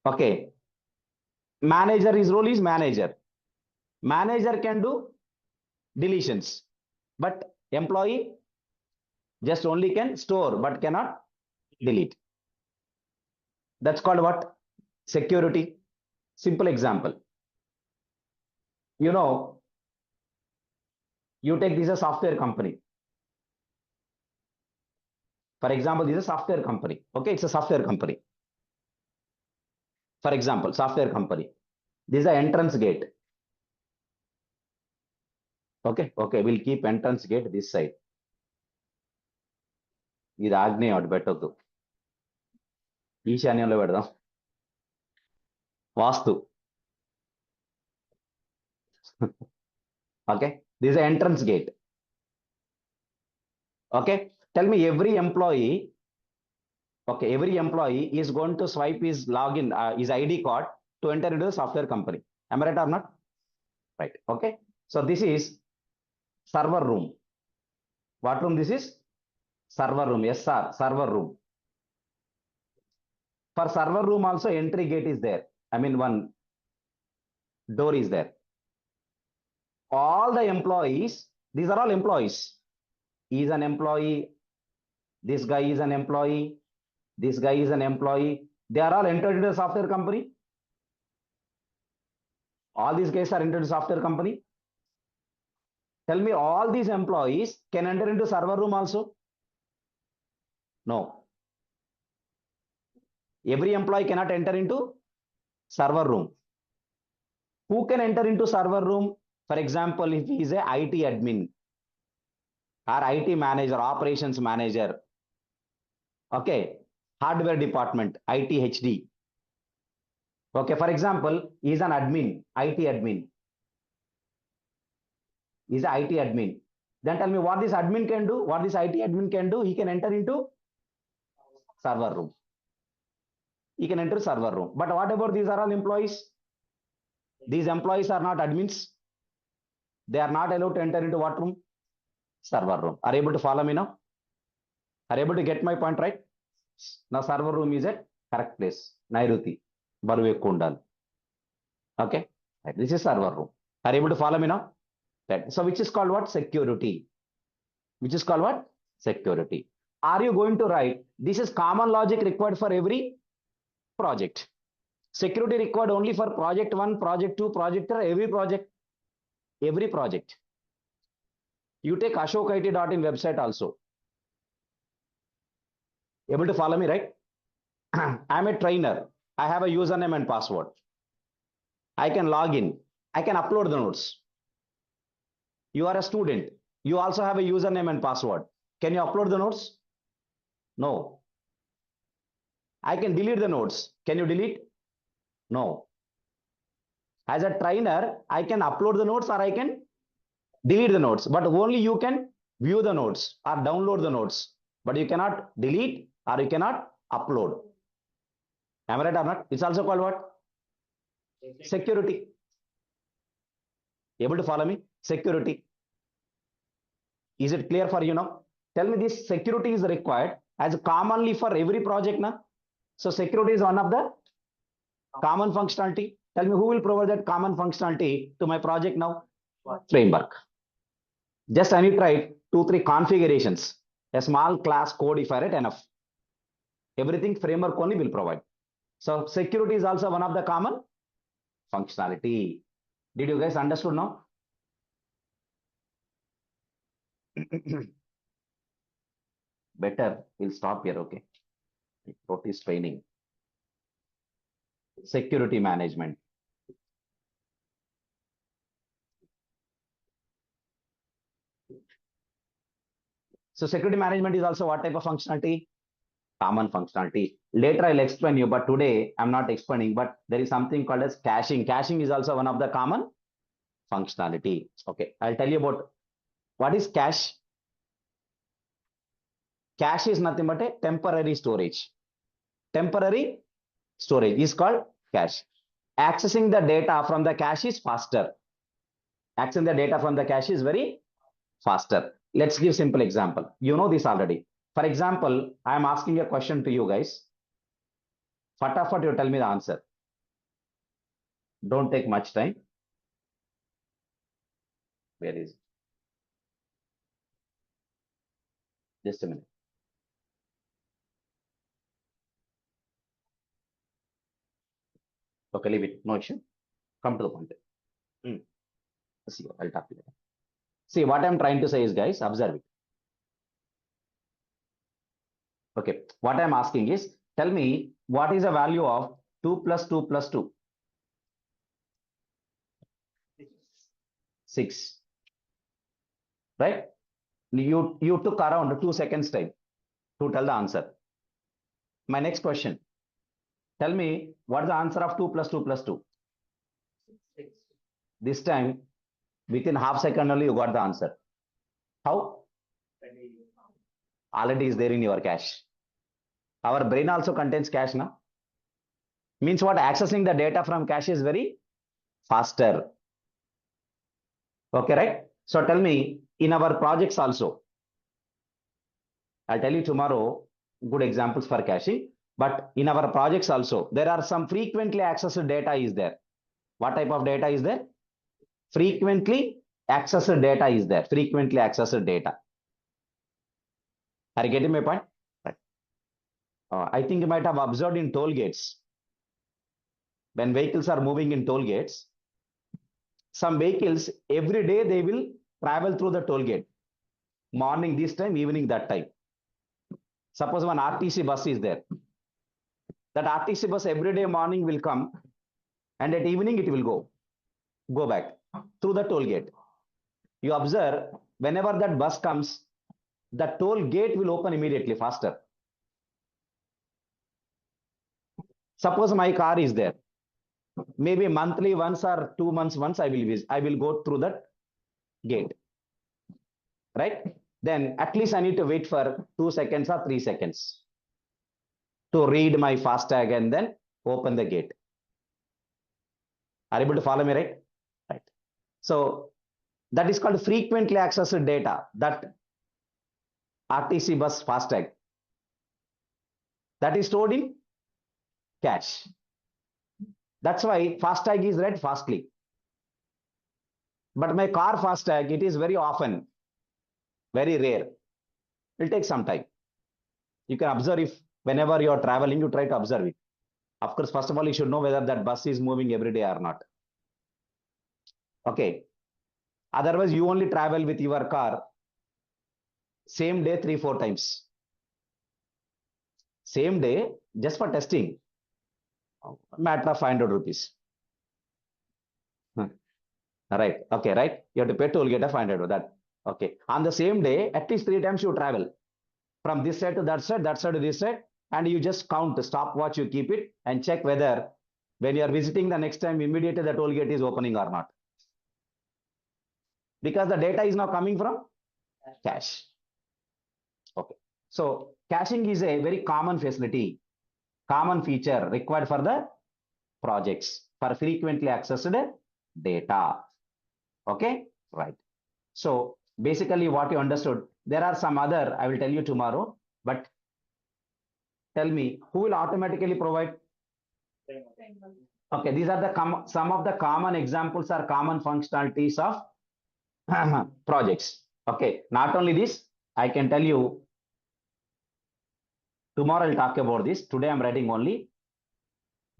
Okay. Manager, his role is manager. Manager can do deletions, but employee just only can store but cannot delete. That's called what? Security. Simple example. You take this as a software company. For example, this is a software company. Okay, it's a software company. For example, software company. This is the entrance gate. Okay, we'll keep entrance gate this side. ఇది ఆగ్నేయం అటు పెట్టొద్దు, ఈశాన్యంలో పెడదాం. వాస్తు. Okay, this is the entrance gate. Okay, tell me, every employee is going to swipe his login, his ID card to enter into the software company. Am I right or not? Right. Okay, so this is server room. What room this is? Server room. Yes, sir, server room. For server room also, entry gate is there. I mean, one door is there. All the employees, these are all employees. He is an employee. This guy is an employee. This guy is an employee. They are all entered into the software company. All these guys are entered into software company. Tell me, all these employees can enter into server room also? No. Every employee cannot enter into server room. Who can enter into server room? For example, if he is a IT admin or IT manager, operations manager. Okay, hardware department, IT HD. Okay, for example, he is an admin, IT admin. He is an IT admin. Then tell me what this admin can do, what this IT admin can do. He can enter into server room. He can enter server room. But what about these are all employees? These employees are not admins. They are not allowed to enter into what room? Server room. Are you able to follow me now? Are you able to get my point, right? Now server room is at correct place. Nairuti. Baruvu ekku undali. Okay. Right. This is server room. Are you able to follow me now? Right. So which is called what? Security. Which is called what? Security. Are you going to write? This is common logic required for every project. Security required only for project 1, project 2, project 3, every project. Every project. You take ashokit.in website also. Able to follow me, right? I'm a trainer. I have a username and password. I can log in. I can upload the notes. You are a student. You also have a username and password. Can you upload the notes? No. I can delete the notes. Can you delete? No. As a trainer, I can upload the notes or I can delete the notes, but only you can view the notes or download the notes, but you cannot delete or you cannot upload. Am I right or not? It's also called what? Security. Able to follow me? Security. Is it clear for you now? Tell me, this security is required as commonly for every project now. So security is one of the common functionality. Tell me, who will provide that common functionality to my project now? Framework. Just I need to write 2-3 configurations. A small class code if I write enough. Everything framework only will provide. So security is also one of the common functionality. Did you guys understood now? Better, we'll stop here, okay? What is training? Security management. So security management is also what type of functionality? Common functionality. Later I'll explain you, but today I'm not explaining, but there is something called as caching. Caching is also one of the common functionality. Okay, I'll tell you about what is cache. Cache is nothing but a temporary storage. Temporary storage is called cache. Accessing the data from the cache is faster. Accessing the data from the cache is very faster. Let's give simple example. You know this already. For example, I am asking a question to you guys. Fatafat, you tell me the answer. Don't take much time. Where is it? Just a minute. Okay, leave it. No issue. Come to the point. See, I'll talk to you. See, what I'm trying to say is, guys, observe it. Okay, what I'm asking is, tell me what is the value of 2 plus 2 plus 2? 6. Right? You took around 2 seconds time to tell the answer. My next question. Tell me what is the answer of 2 plus 2 plus 2? 6. This time, within half second only you got the answer. How? Already is there in your cache. Our brain also contains cache now. Means what? Accessing the data from cache is very faster. Okay, right? So tell me, in our projects also, I'll tell you tomorrow good examples for caching, but in our projects also, there are some frequently accessed data is there. What type of data is there? Frequently accessed data is there. Frequently accessed data. Are you getting my point? Right. I think you might have observed in toll gates. When vehicles are moving in toll gates, some vehicles every day they will travel through the toll gate. Morning this time, evening that time. Suppose one RTC bus is there. That RTC bus every day morning will come and at evening it will go back through the toll gate. You observe whenever that bus comes, the toll gate will open immediately faster. Suppose my car is there. Maybe monthly once or 2 months once I will go through that gate. Right? Then at least I need to wait for 2 seconds or 3 seconds to read my FASTag and then open the gate. Are you able to follow me, right? Right. So that is called frequently accessed data, that RTC bus FASTag. That is stored in cache. That's why FASTag is read fastly. But my car FASTag, it is very often, very rare. It will take some time. You can observe if whenever you are traveling, you try to observe it. Of course, first of all, you should know whether that bus is moving every day or not. Okay. Otherwise, you only travel with your car same day 3-4 times. Same day, just for testing. Matter of 500 rupees. Right. Okay, right. You have to pay toll gate of 500. That okay. On the same day, at least 3 times you travel from this side to that side to this side, and you just count the stopwatch, you keep it and check whether when you are visiting the next time, immediately the toll gate is opening or not. Because the data is now coming from cache. Okay. So caching is a very common facility, common feature required for the projects for frequently accessed data. Okay, right. So basically what you understood, there are some other, I will tell you tomorrow, but tell me who will automatically provide. Okay, these are the some of the common examples or common functionalities of projects. Okay, not only this, I can tell you tomorrow I'll talk about this. Today I'm writing only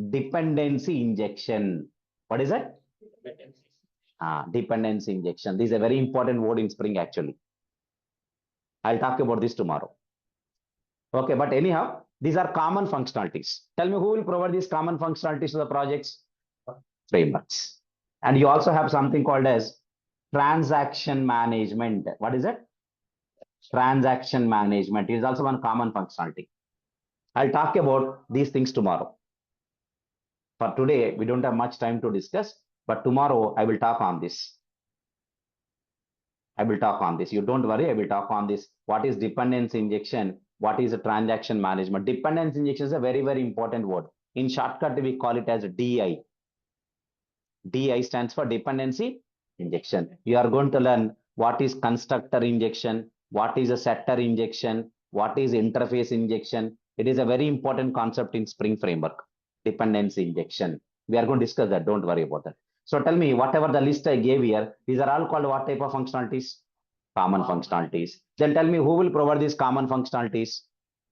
dependency injection. What is it? Dependency injection. This is a very important word in Spring actually. I'll talk about this tomorrow. Okay, but anyhow, these are common functionalities. Tell me who will provide these common functionalities to the projects? Frameworks. And you also have something called as transaction management. What is it? Transaction management. It is also one common functionality. I'll talk about these things tomorrow. For today, we don't have much time to discuss, but tomorrow I will talk on this. I will talk on this. You don't worry, I will talk on this. What is dependency injection? What is a transaction management? Dependency injection is a very, very important word. In shortcut, we call it as DI. DI stands for dependency injection. You are going to learn what is constructor injection, what is a setter injection, what is interface injection. It is a very important concept in Spring Framework, dependency injection. We are going to discuss that. Don't worry about that. So tell me, whatever the list I gave here, these are all called what type of functionalities? Common functionalities. Then tell me who will provide these common functionalities?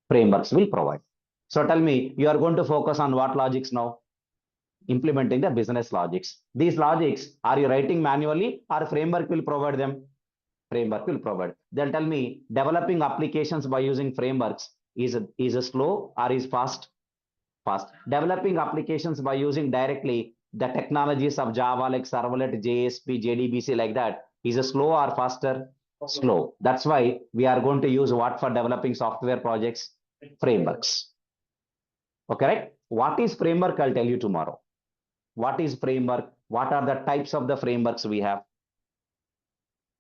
Frameworks will provide. So tell me, you are going to focus on what logics now? Implementing the business logics. These logics, are you writing manually or framework will provide them? Framework will provide. Then tell me, developing applications by using frameworks is a slow or is fast? Fast. Developing applications by using directly the technologies of Java like servlet, JSP, JDBC like that is a slow or faster? Slow. That's why we are going to use what for developing software projects? Frameworks. Okay, right? What is framework? I'll tell you tomorrow. What is framework? What are the types of the frameworks we have?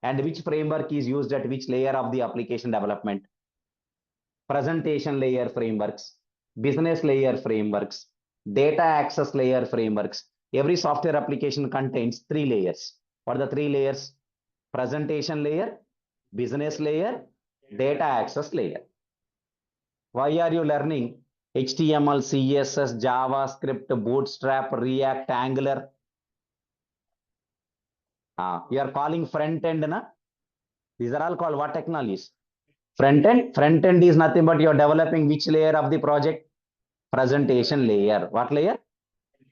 And which framework is used at which layer of the application development? Presentation layer frameworks, business layer frameworks, data access layer frameworks. Every software application contains 3 layers. What are the 3 layers? Presentation layer, business layer, data access layer. Why are you learning HTML, CSS, JavaScript, Bootstrap, React, Angular? You are calling front end, na? These are all called what technologies? Front end. Front end is nothing but you are developing which layer of the project? Presentation layer. What layer?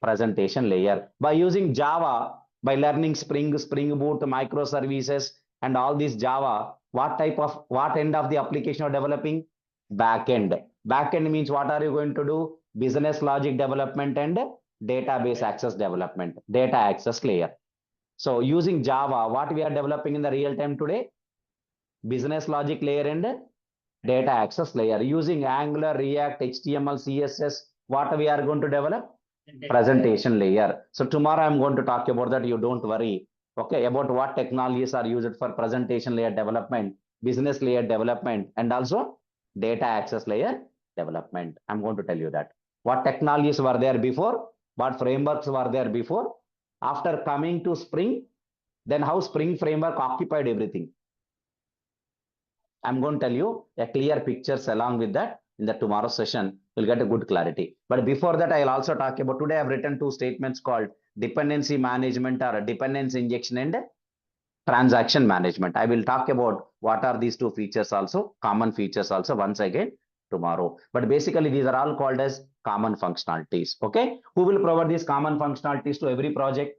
Presentation layer. By using Java, by learning Spring, Spring Boot, microservices, and all this Java, what end of the application are developing? Back end. Back end means what are you going to do? Business logic development and database access development. Data access layer. So using Java, what we are developing in the real time today? Business logic layer and data access layer. Using Angular, React, HTML, CSS, what we are going to develop? Presentation layer. So tomorrow I'm going to talk about that. You don't worry. Okay, about what technologies are used for presentation layer development, business layer development, and also data access layer development. I'm going to tell you that. What technologies were there before? What frameworks were there before? After coming to Spring, then how Spring Framework occupied everything. I'm going to tell you a clear pictures along with that in the tomorrow session. You'll get a good clarity. But before that, I'll also talk about today. I've written 2 statements called dependency management or dependency injection and transaction management. I will talk about what are these 2 features also, common features also once again tomorrow. But basically, these are all called as common functionalities. Okay. Who will provide these common functionalities to every project?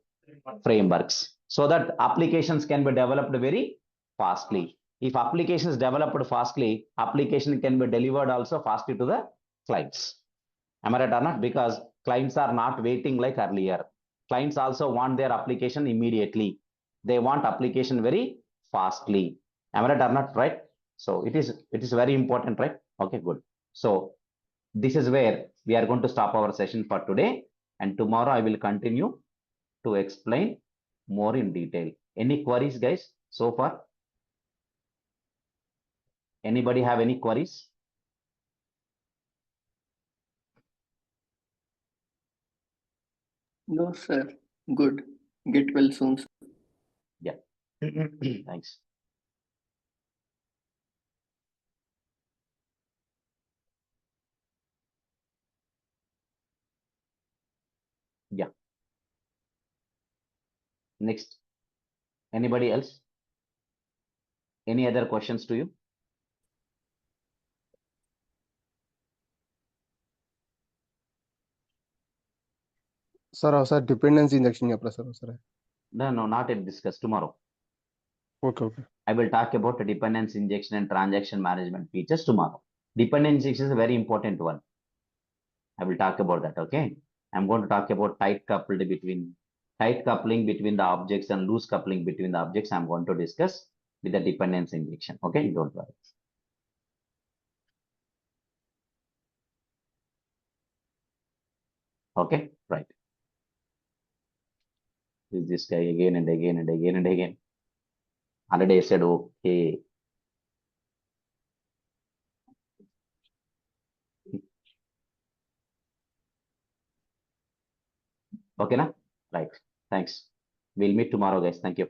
Frameworks. So that applications can be developed very fastly. If application is developed fastly, application can be delivered also fastly to the clients. Am I right or not? Because clients are not waiting like earlier. Clients also want their application immediately. They want application very fastly. Am I right or not? Right? So it is very important, right? Okay, good. So this is where we are going to stop our session for today. And tomorrow I will continue to explain more in detail. Any queries, guys, so far? Anybody have any queries? No, sir. Good. Get well soon. Yeah. Thanks. Yeah. Next. Anybody else? Any other questions to you? Sir sir dependency injection आपला sir No, no, not yet discussed. Tomorrow. Okay okay I will talk about the dependence injection and transaction management features tomorrow. Dependence injection is a very important one. I will talk about that. Okay. I'm going to talk about tight coupling between the objects and loose coupling between the objects. I'm going to discuss with the dependence injection. Okay. Don't worry. Okay. Right. Is this guy again and again and again and again. Already I said, okay. Okay. Na? Right. Thanks. We'll meet tomorrow, guys. Thank you.